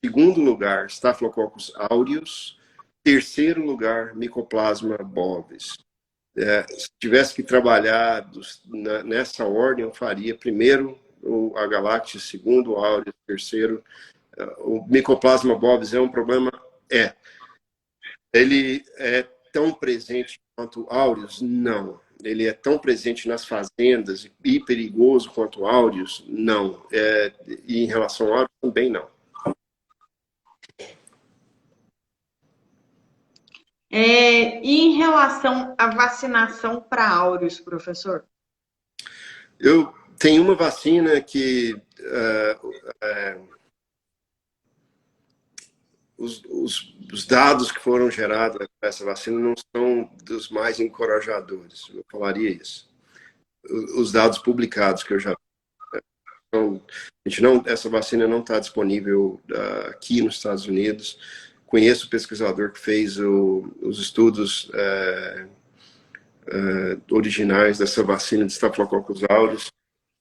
segundo lugar, Staphylococcus aureus, terceiro lugar, Mycoplasma bovis. Se tivesse que trabalhar nessa ordem, eu faria primeiro o agalactiae, segundo o aureus, terceiro. O Mycoplasma bovis é um problema? Ele é tão presente quanto o aureus? Não. Ele é tão presente nas fazendas e perigoso quanto o aureus? Não. E em relação ao aureus, também não. E em relação à vacinação para áureos, professor? Eu tenho uma vacina que os dados que foram gerados para essa vacina não são dos mais encorajadores. Eu falaria isso. Os dados publicados que eu já então, essa vacina não está disponível aqui nos Estados Unidos. Conheço o pesquisador que fez os estudos originais dessa vacina de Staphylococcus aureus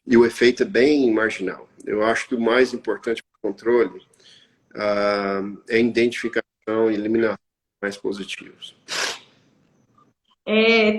e o efeito é bem marginal. Eu acho que o mais importante para o controle é a identificação e eliminação mais positivos.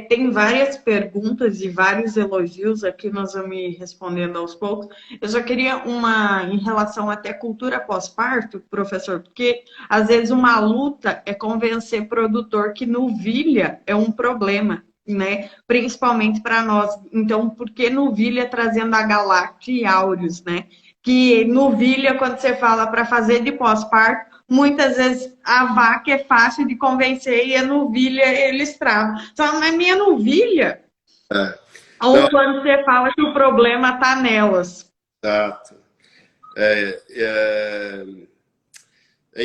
Tem várias perguntas e vários elogios aqui, nós vamos ir respondendo aos poucos. Eu só queria uma em relação até cultura pós-parto, professor, porque às vezes uma luta é convencer produtor que novilha é um problema, né? Principalmente para nós. Então, por que novilha trazendo a Galacti e Aureus, né? Que novilha, quando você fala para fazer de pós-parto, muitas vezes a vaca é fácil de convencer e a novilha eles travam. Só na minha novilha. Ou quando você fala que o problema está nelas. Exato. É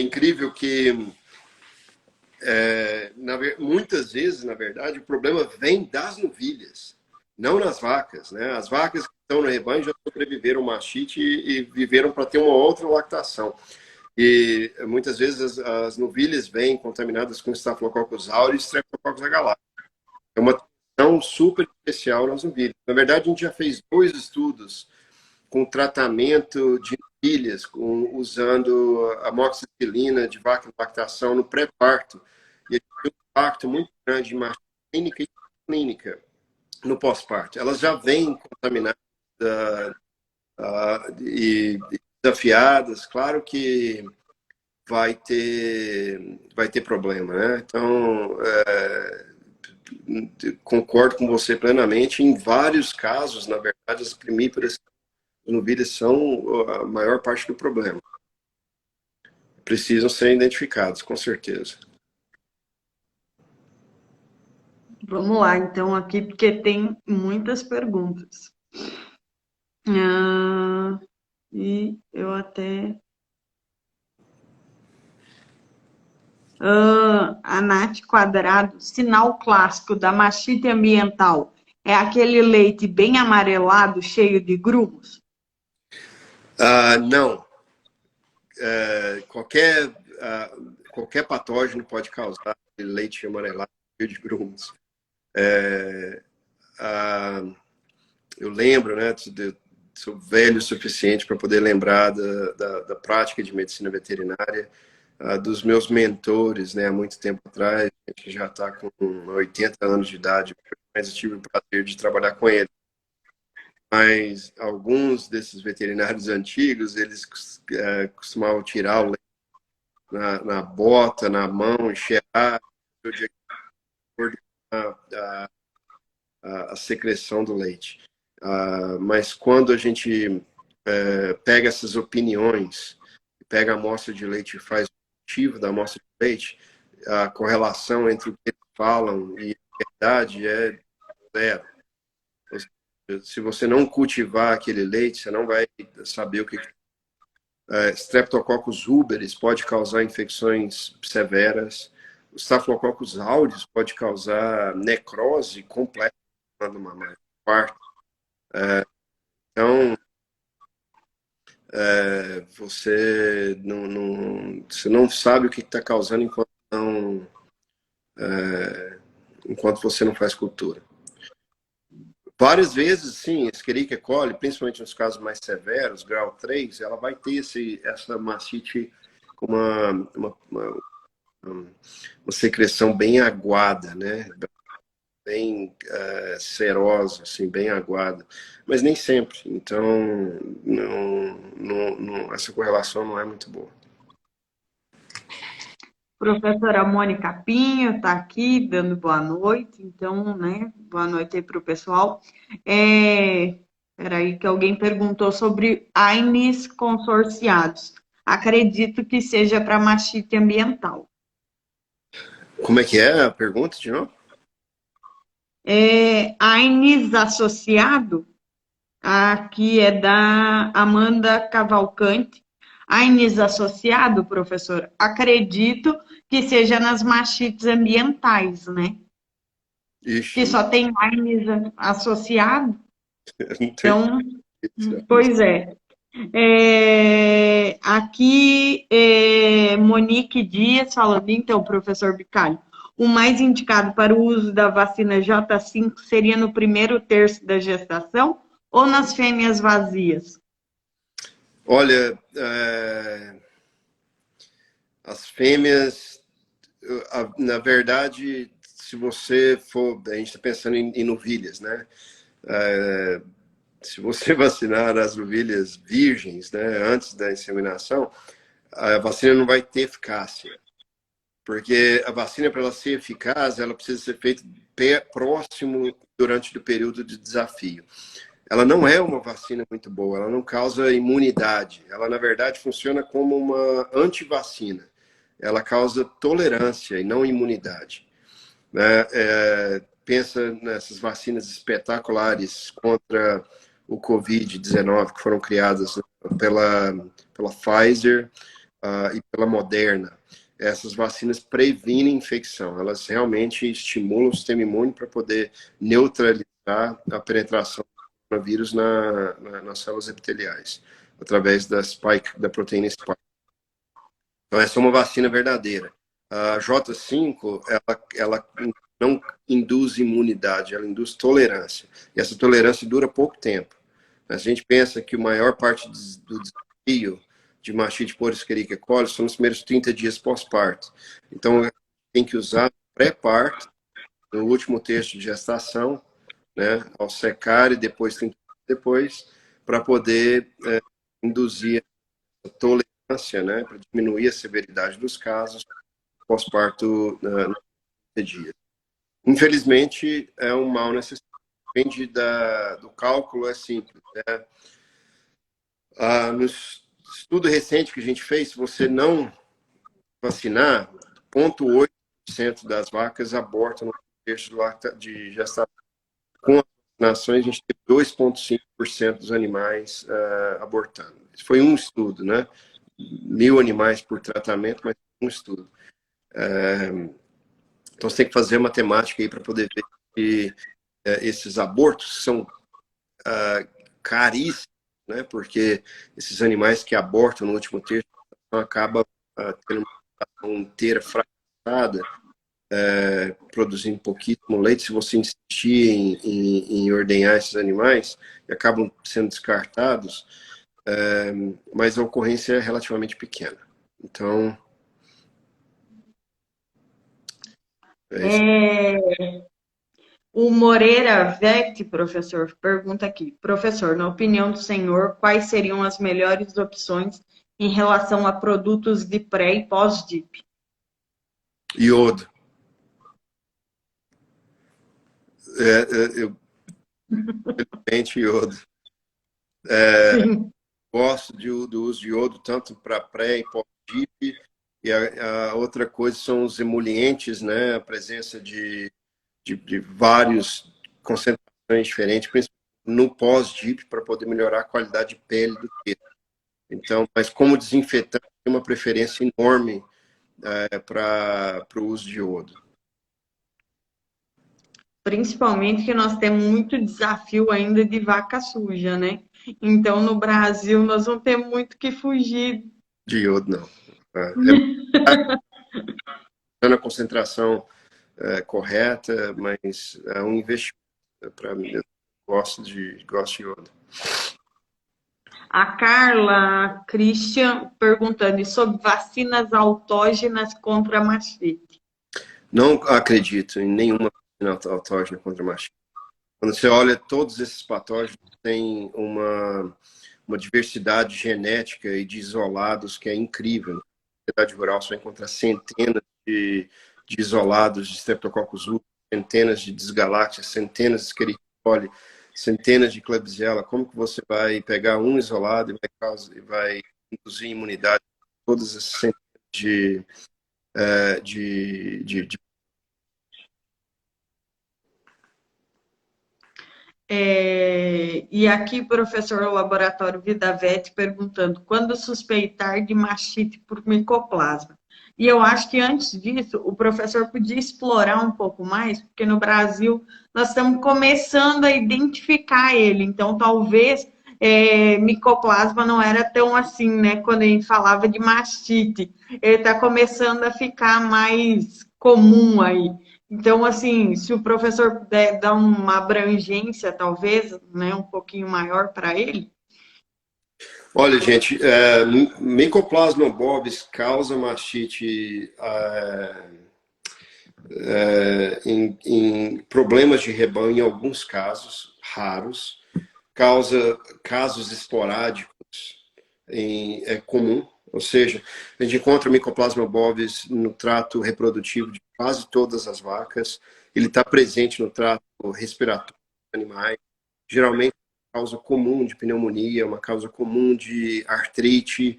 incrível que muitas vezes, na verdade, o problema vem das novilhas, não nas vacas, né? As vacas que estão no rebanho já sobreviveram ao mastite e viveram para ter uma outra lactação. E muitas vezes as novilhas vêm contaminadas com Staphylococcus aureus e Streptococcus agalactiae. É uma atenção super especial nas novilhas. Na verdade, a gente já fez 2 estudos com tratamento de novilhas, usando amoxicilina de vaca em lactação no pré-parto. E a gente tem um impacto muito grande em marcha clínica e clínica no pós-parto. Elas já vêm contaminadas e desafiadas, claro que vai ter problema, né? Então, concordo com você plenamente. Em vários casos, na verdade, as primíparas novilhas são a maior parte do problema. Precisam ser identificados, com certeza. Vamos lá, então, aqui, porque tem muitas perguntas. E eu até... a Nath Quadrado, sinal clássico da mastite ambiental é aquele leite bem amarelado, cheio de grumos? Não. Qualquer patógeno pode causar leite amarelado, cheio de grumos. Eu lembro, né, sou velho o suficiente para poder lembrar da prática de medicina veterinária, dos meus mentores, né, há muito tempo atrás, que já está com 80 anos de idade, mas eu tive o prazer de trabalhar com ele. Mas alguns desses veterinários antigos, eles costumavam tirar o leite na bota, na mão, cheirar, a secreção do leite. Mas quando a gente pega essas opiniões, pega a amostra de leite e faz o cultivo da amostra de leite, a correlação entre o que eles falam e a verdade é zero. Se você não cultivar aquele leite, você não vai saber o que Streptococcus uberis pode causar infecções severas. O Staphylococcus aureus pode causar necrose completa do mamário. Então, você não sabe o que está causando enquanto você não faz cultura. Várias vezes, sim, Escherichia coli, principalmente nos casos mais severos, grau 3, ela vai ter essa mastite com uma secreção bem aguada, né? Bem serosa, assim, bem aguada. Mas nem sempre. Então, essa correlação não é muito boa. Professora Mônica Pinho está aqui dando boa noite, então, né, boa noite aí para o pessoal. Peraí, que alguém perguntou sobre AINES consorciados. Acredito que seja para mastite ambiental. Como é que é a pergunta, de novo? AINES associado, aqui é da Amanda Cavalcante. AINES associado, professor, acredito que seja nas mastites ambientais, né? Ixi, Que só tem AINES associado. então, Pois é. Aqui, Monique Dias falando, então, professor Bicalho, o mais indicado para o uso da vacina J5 seria no primeiro terço da gestação ou nas fêmeas vazias? olha, as fêmeas, na verdade, se você for, a gente está pensando em novilhas, né? Se você vacinar as novilhas virgens, né, antes da inseminação, a vacina não vai ter eficácia. Porque a vacina, para ela ser eficaz, ela precisa ser feita próximo durante o período de desafio. Ela não é uma vacina muito boa, ela não causa imunidade. Ela, na verdade, funciona como uma antivacina. Ela causa tolerância e não imunidade. Né? Pensa nessas vacinas espetaculares contra o Covid-19 que foram criadas pela Pfizer e pela Moderna. Essas vacinas previnem infecção, elas realmente estimulam o sistema imune para poder neutralizar a penetração do coronavírus nas células epiteliais, através da proteína spike. Então, essa é uma vacina verdadeira. A J5, ela não induz imunidade, ela induz tolerância. E essa tolerância dura pouco tempo. A gente pensa que a maior parte do desafio de mastite por Escherichia coli são nos primeiros 30 dias pós-parto. Então, tem que usar pré-parto, no último terço de gestação, né, ao secar e depois 30 dias depois, para poder induzir a tolerância, né, para diminuir a severidade dos casos pós-parto nos 30 dias. Infelizmente, é um mal necessário. Depende do cálculo, é simples. Né? No estudo recente que a gente fez, se você não vacinar, 0,8% das vacas abortam no terço de gestação. Com as vacinações, a gente teve 2,5% dos animais abortando. Isso foi um estudo, né? 1.000 animais por tratamento, mas um estudo. Então, você tem que fazer matemática aí para poder ver que esses abortos são caríssimos, né? Porque esses animais que abortam no último terço acabam tendo uma população inteira fracassada, produzindo pouquíssimo leite. Se você insistir em ordenhar esses animais, acabam sendo descartados, mas a ocorrência é relativamente pequena. Então, O Moreira Vete, professor, pergunta aqui. Professor, na opinião do senhor, quais seriam as melhores opções em relação a produtos de pré e pós-DIP? iodo. Eu realmente iodo. Sim. Gosto do uso de iodo tanto para pré e pós-DIP. E a outra coisa são os emolientes, né? A presença de vários concentrações diferentes, principalmente no pós-DIP, para poder melhorar a qualidade de pele do queijo. Então, mas como desinfetante, tem uma preferência enorme para o uso de iodo. Principalmente que nós temos muito desafio ainda de vaca suja, né? Então, no Brasil, nós não temos muito que fugir. De iodo, não. Na concentração correta, mas é um investimento para mim. Eu gosto de iodo. A Carla Christian perguntando sobre vacinas autógenas contra mastite. Não acredito em nenhuma vacina autógena contra mastite. Quando você olha todos esses patógenos, tem uma diversidade genética e de isolados que é incrível. Na sociedade rural você vai encontrar centenas de isolados de Streptococcus aureus, centenas de Disgalactia, centenas de Escherichia coli, centenas de Klebsiella. Como que você vai pegar um isolado e vai induzir imunidade a todas essas centenas de E aqui, professor do Laboratório Vidavete perguntando quando suspeitar de mastite por micoplasma. E eu acho que antes disso, o professor podia explorar um pouco mais, porque no Brasil nós estamos começando a identificar ele. Então, talvez micoplasma não era tão assim, né? Quando a gente falava de mastite, ele está começando a ficar mais comum aí. Então, assim, se o professor puder dar uma abrangência, talvez, né, um pouquinho maior para ele. Olha, gente, Mycoplasma bovis causa mastite em problemas de rebanho, em alguns casos raros, causa casos esporádicos, é comum, ou seja, a gente encontra Mycoplasma bovis no trato reprodutivo de quase todas as vacas, ele está presente no trato respiratório dos animais, geralmente é uma causa comum de pneumonia, uma causa comum de artrite,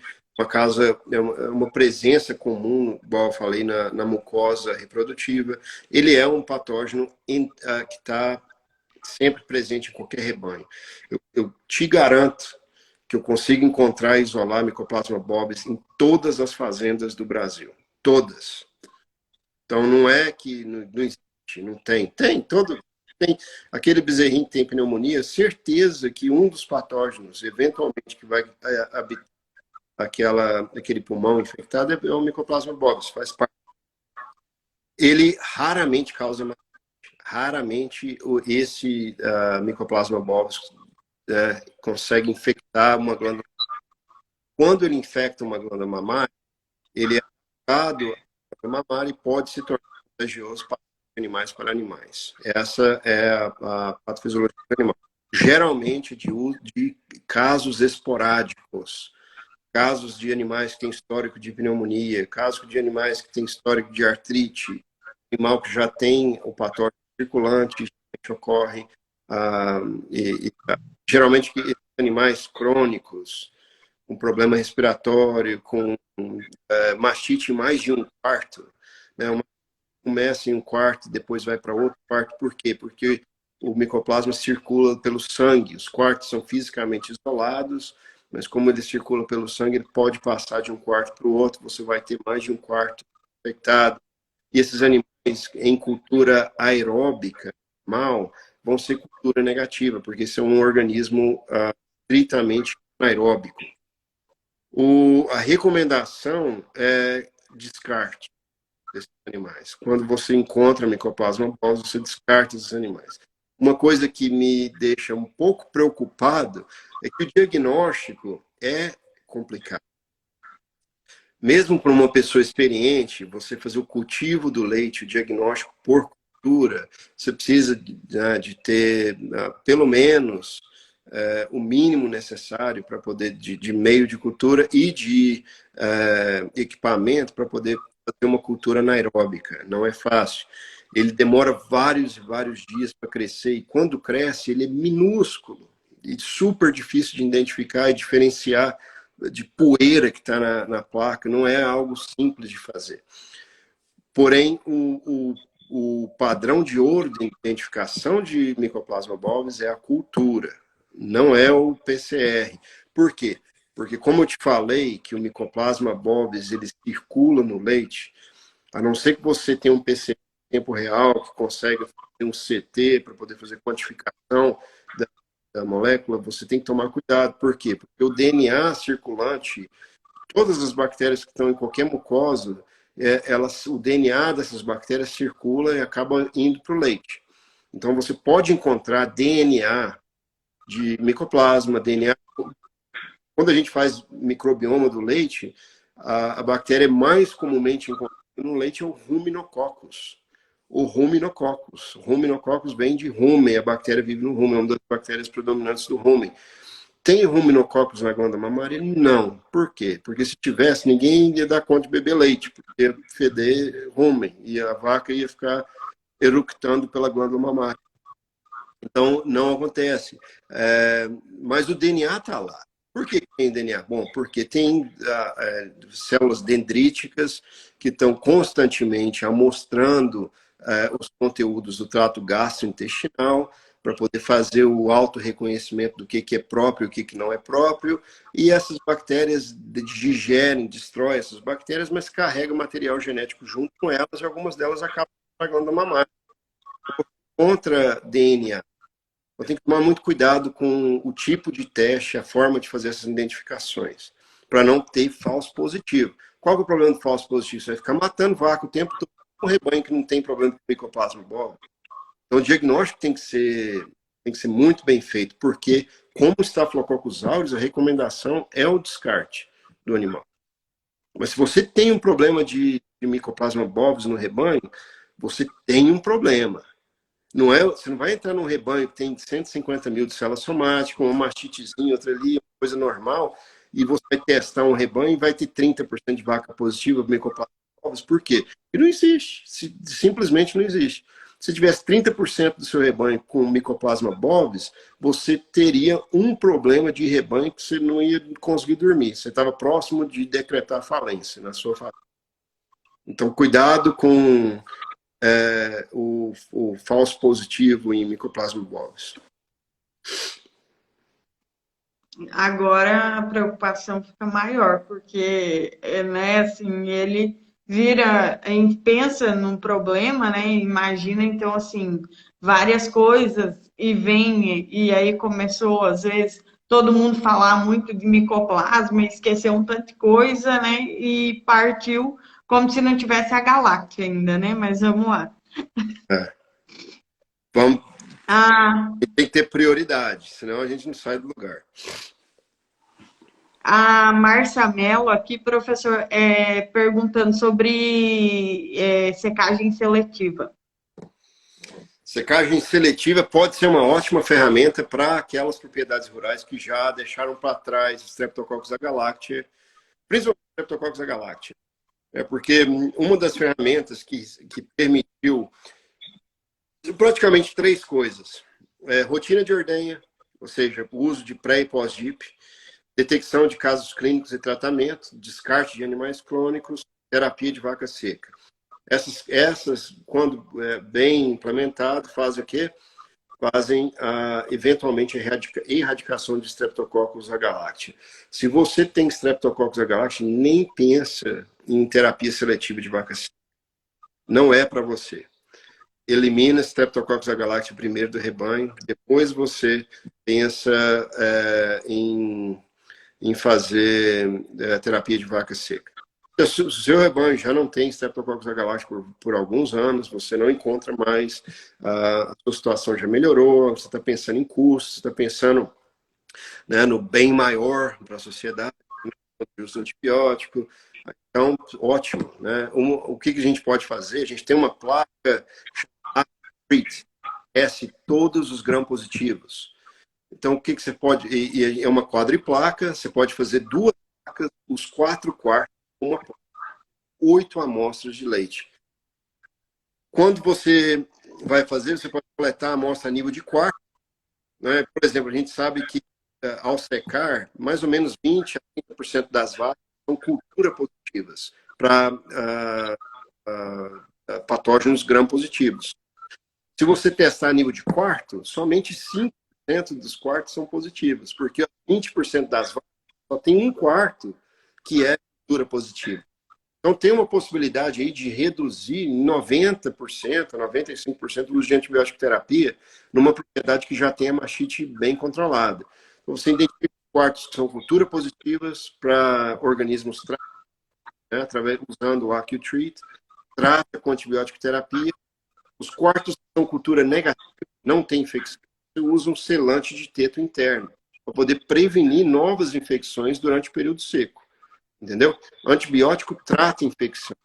uma presença comum, igual eu falei, na mucosa reprodutiva. Ele é um patógeno que está sempre presente em qualquer rebanho. Eu te garanto que eu consigo encontrar e isolar Mycoplasma bovis em todas as fazendas do Brasil. Todas. Então, não é que não existe, não tem. Tem aquele bezerrinho que tem pneumonia, certeza que um dos patógenos, eventualmente, que vai habitar aquele pulmão infectado é o Mycoplasma bovis, faz parte. Ele raramente causa, raramente esse Mycoplasma bovis consegue infectar uma glândula. Quando ele infecta uma glândula mamária, ele é aplicado à mamária e pode se tornar contagioso para animais para animais. Essa é a patofisiologia do animal. Geralmente de casos esporádicos, casos de animais que têm histórico de pneumonia, casos de animais que têm histórico de artrite, animal que já tem o patógeno circulante, ocorre, geralmente animais crônicos, com problema respiratório, com mastite em mais de um quarto, né? Começa em um quarto, depois vai para outro quarto. Por quê? Porque o micoplasma circula pelo sangue. Os quartos são fisicamente isolados, mas como ele circula pelo sangue, ele pode passar de um quarto para o outro. Você vai ter mais de um quarto infectado. E esses animais em cultura aeróbica, mal, vão ser cultura negativa, porque esse é um organismo estritamente anaeróbico. A recomendação é descarte desses animais. Quando você encontra Mycoplasma bovis, você descarta esses animais. Uma coisa que me deixa um pouco preocupado é que o diagnóstico é complicado. Mesmo para uma pessoa experiente, você fazer o cultivo do leite, o diagnóstico por cultura, você precisa de ter pelo menos o mínimo necessário para poder de meio de cultura e de equipamento para poder fazer uma cultura anaeróbica. Não é fácil. ele demora vários e vários dias para crescer, e quando cresce, ele é minúsculo e super difícil de identificar e diferenciar de poeira que está na placa, não é algo simples de fazer. Porém, o padrão de ouro de identificação de Mycoplasma bovis é a cultura, não é o PCR. Por quê? Porque, como eu te falei, que o Mycoplasma bovis ele circula no leite, a não ser que você tenha um PCR em tempo real, que consegue fazer um CT para poder fazer quantificação da molécula, você tem que tomar cuidado. Por quê? Porque o DNA circulante, todas as bactérias que estão em qualquer mucosa, o DNA dessas bactérias circula e acaba indo para o leite. Então, você pode encontrar DNA de micoplasma, DNA... Quando a gente faz microbioma do leite, a bactéria mais comumente encontrada no leite é o Ruminococcus. O Ruminococcus. O Ruminococcus vem de rumen, a bactéria vive no rumen, é uma das bactérias predominantes do rumen. Tem ruminococcus na glândula mamária? Não. Por quê? Porque se tivesse, ninguém ia dar conta de beber leite, porque ia feder rumen, e a vaca ia ficar eructando pela glândula mamária. Então, não acontece. Mas o DNA está lá. Por que tem DNA? Bom, porque tem células dendríticas que estão constantemente amostrando os conteúdos do trato gastrointestinal, para poder fazer o auto-reconhecimento do que é próprio e o que não é próprio. E essas bactérias digerem, destroem essas bactérias, mas carregam material genético junto com elas, e algumas delas acabam na glândula mamária. Contra DNA, eu tenho que tomar muito cuidado com o tipo de teste, a forma de fazer essas identificações, para não ter falso positivo. Qual que é o problema do falso positivo? Você vai ficar matando vaca o tempo todo, um rebanho que não tem problema com Mycoplasma bovis. Então, o diagnóstico tem que ser muito bem feito, porque, como Staphylococcus aureus, a recomendação é o descarte do animal. Mas se você tem um problema de Mycoplasma bovis no rebanho, você tem um problema. Você não vai entrar num rebanho que tem 150 mil de célula somática, uma mastitezinha, outra ali, coisa normal, e você vai testar um rebanho e vai ter 30% de vaca positiva para Mycoplasma bovis. Por quê? Porque não existe. Simplesmente não existe. Se tivesse 30% do seu rebanho com Mycoplasma bovis, você teria um problema de rebanho que você não ia conseguir dormir. Você estava próximo de decretar falência na sua família. Então, cuidado com o falso positivo em Mycoplasma bovis. Agora a preocupação fica maior, porque, né, assim, ele vira, a gente pensa num problema, né, imagina, então, assim, várias coisas, e vem, e aí começou, às vezes, todo mundo falar muito de micoplasma, esqueceu um tanto de coisa, né, e partiu como se não tivesse a galáxia ainda, né, mas vamos lá. Tem que ter prioridade, senão a gente não sai do lugar. A Marcia Mello aqui, professor, perguntando sobre secagem seletiva. Secagem seletiva pode ser uma ótima ferramenta para aquelas propriedades rurais que já deixaram para trás Streptococcus agalactiae, principalmente Streptococcus agalactiae. Porque uma das ferramentas que permitiu praticamente 3 coisas. Rotina de ordenha, ou seja, o uso de pré e pós-DIP, detecção de casos clínicos e tratamento, descarte de animais crônicos, terapia de vaca seca. Essas quando bem implementado, fazem o quê? Fazem, eventualmente, a erradicação de Streptococcus agalactiae. Se você tem Streptococcus agalactiae, nem pensa em terapia seletiva de vaca seca. Não é para você. Elimina Streptococcus agalactiae primeiro do rebanho, depois você pensa em fazer terapia de vaca seca. Se o seu rebanho já não tem Streptococcus agalactiae por alguns anos, você não encontra mais, a sua situação já melhorou, você está pensando em custos, você está pensando, né, no bem maior para a sociedade, no uso antibiótico. Então, ótimo. Né? O que a gente pode fazer? A gente tem uma placa chamada TREAT, todos os gram-positivos. Então, o que você pode... é uma quadriplaca, você pode fazer 2 placas, os 4 quartos, uma placa, 8 amostras de leite. Quando você vai fazer, você pode coletar a amostra a nível de quarto, né? Por exemplo, a gente sabe que ao secar, mais ou menos 20 a 30% das vacas são cultura positivas para patógenos gram-positivos. Se você testar a nível de quarto, somente 5% dos quartos são positivos, porque 20% das vacas só tem um quarto que é cultura positiva. Então, tem uma possibilidade aí de reduzir em 90%, 95% o uso de antibiótico terapia numa propriedade que já tem a mastite bem controlada. Então, você identifica quartos que são cultura positivas para organismos, né, usando o AccuTreat, trata com antibiótico terapia. Os quartos que são cultura negativa, não tem infecção, você usa um selante de teto interno para poder prevenir novas infecções durante o período seco. Entendeu? O antibiótico trata infecção.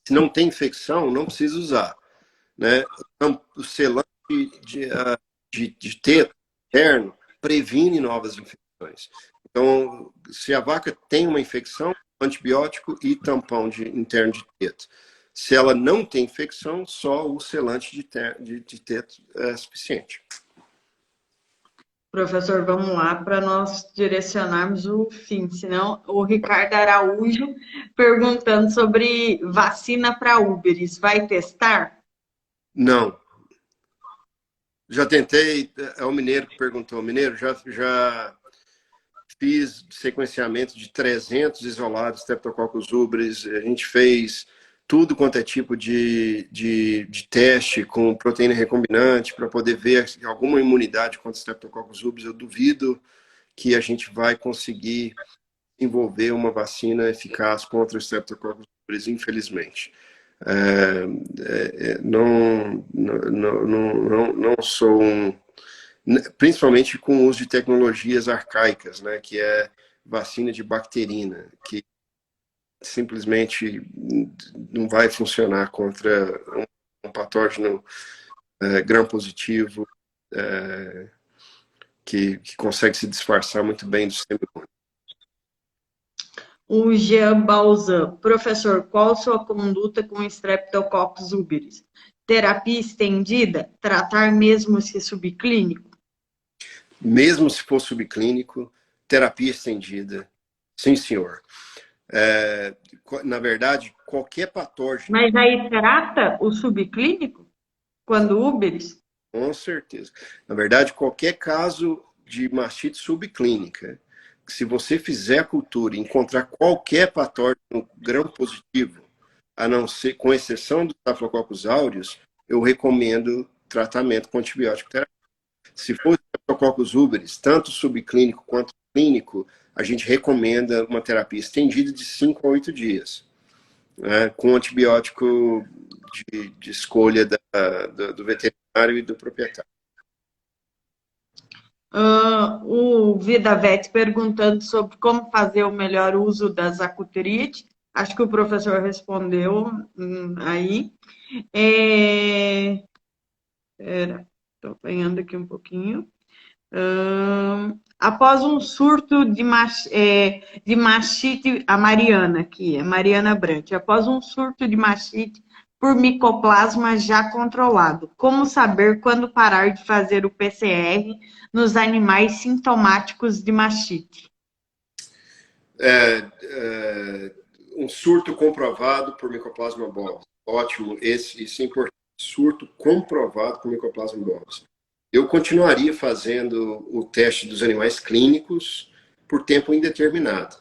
Se não tem infecção, não precisa usar. Né? Então, o selante de teto interno previne novas infecções. Então, se a vaca tem uma infecção, antibiótico e tampão interno de teto. Se ela não tem infecção, só o selante de teto é suficiente. Professor, vamos lá para nós direcionarmos o fim, senão o Ricardo Araújo perguntando sobre vacina para Uberes, vai testar? Não. Já tentei, é o Mineiro que perguntou, Mineiro, já fiz sequenciamento de 300 isolados Streptococcus ubris, a gente fez tudo quanto é tipo de teste com proteína recombinante para poder ver alguma imunidade contra Streptococcus ubris. Eu duvido que a gente vai conseguir desenvolver uma vacina eficaz contra o Streptococcus ubris, infelizmente. Não sou principalmente com o uso de tecnologias arcaicas, né, que é vacina de bacterina, que simplesmente não vai funcionar contra um patógeno gram-positivo que consegue se disfarçar muito bem do sistema imune. O Jean Balzan, professor, qual sua conduta com Streptococcus ubris? Terapia estendida? Tratar mesmo se subclínico? Mesmo se for subclínico, terapia estendida, sim, senhor. Na verdade, qualquer patógeno... Mas aí trata o subclínico? Quando ubris? Com certeza. Na verdade, qualquer caso de mastite subclínica, se você fizer a cultura e encontrar qualquer patógeno gram-positivo, a não ser, com exceção do Staphylococcus aureus, eu recomendo tratamento com antibiótico terapia. Se for Streptococcus ubris, tanto subclínico quanto clínico, a gente recomenda uma terapia estendida de 5 a 8 dias, né, com antibiótico de escolha do veterinário e do proprietário. O Vidavet perguntando sobre como fazer o melhor uso das acutrite. Acho que o professor respondeu aí. Estou apanhando aqui um pouquinho. Após um surto de mastite, a Mariana aqui, a Mariana Brant, após um surto de mastite por micoplasma já controlado, como saber quando parar de fazer o PCR nos animais sintomáticos de mastite? Um surto comprovado por Mycoplasma bovis. Ótimo, isso é importante. Surto comprovado por Mycoplasma bovis. Eu continuaria fazendo o teste dos animais clínicos por tempo indeterminado.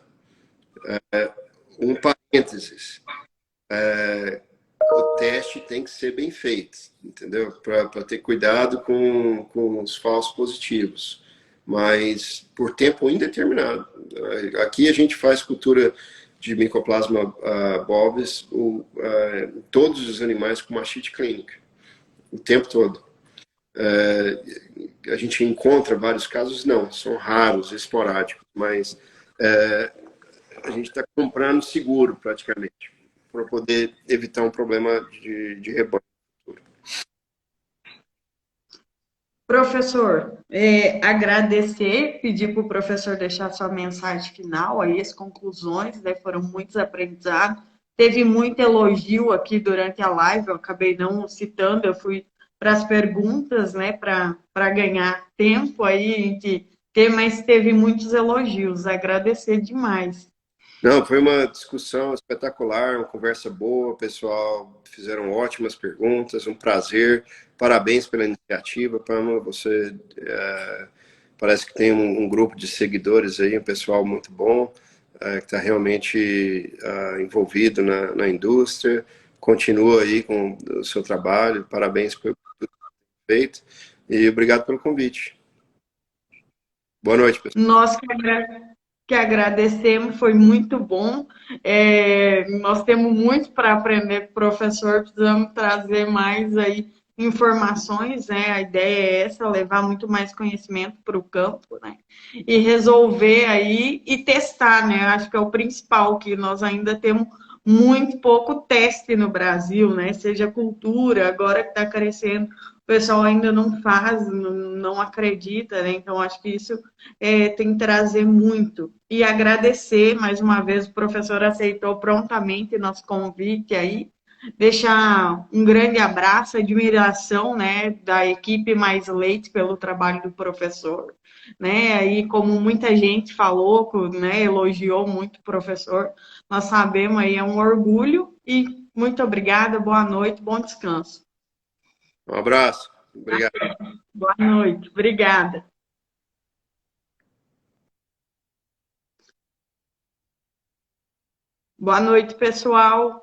Um parênteses. O teste tem que ser bem feito, entendeu? Para ter cuidado com os falsos positivos. Mas por tempo indeterminado. Aqui a gente faz cultura de Mycoplasma bovis todos os animais com mastite clínica, o tempo todo. A gente encontra vários casos, não, são raros, esporádicos, mas a gente está comprando seguro praticamente, para poder evitar um problema de rebanho. Professor, agradecer, pedir para o professor deixar sua mensagem final, aí as conclusões, né, foram muitos aprendizados. teve muito elogio aqui durante a live, eu acabei não citando, eu fui para as perguntas, né, para ganhar tempo aí, a gente mas teve muitos elogios, agradecer demais. Não, foi uma discussão espetacular, uma conversa boa, o pessoal fizeram ótimas perguntas, um prazer, parabéns pela iniciativa, Pamela, você parece que tem um grupo de seguidores aí, um pessoal muito bom, que está realmente envolvido na indústria, continua aí com o seu trabalho, parabéns pelo feito e obrigado pelo convite. Boa noite, pessoal. Nós que agradecemos, foi muito bom. Nós temos muito para aprender com o professor, precisamos trazer mais aí informações, né? A ideia é essa, levar muito mais conhecimento para o campo, né? E resolver aí e testar, né? Acho que é o principal, que nós ainda temos muito pouco teste no Brasil, né? Seja cultura, agora que está crescendo, o pessoal ainda não faz, não acredita, né? Então, acho que isso tem que trazer muito. E agradecer, mais uma vez, o professor aceitou prontamente nosso convite aí, deixar um grande abraço, admiração, né, da equipe Mais Leite pelo trabalho do professor, né, aí como muita gente falou, né, elogiou muito o professor, nós sabemos aí, é um orgulho e muito obrigada, boa noite, bom descanso. Um abraço, obrigado. Boa noite, obrigada. Boa noite, pessoal.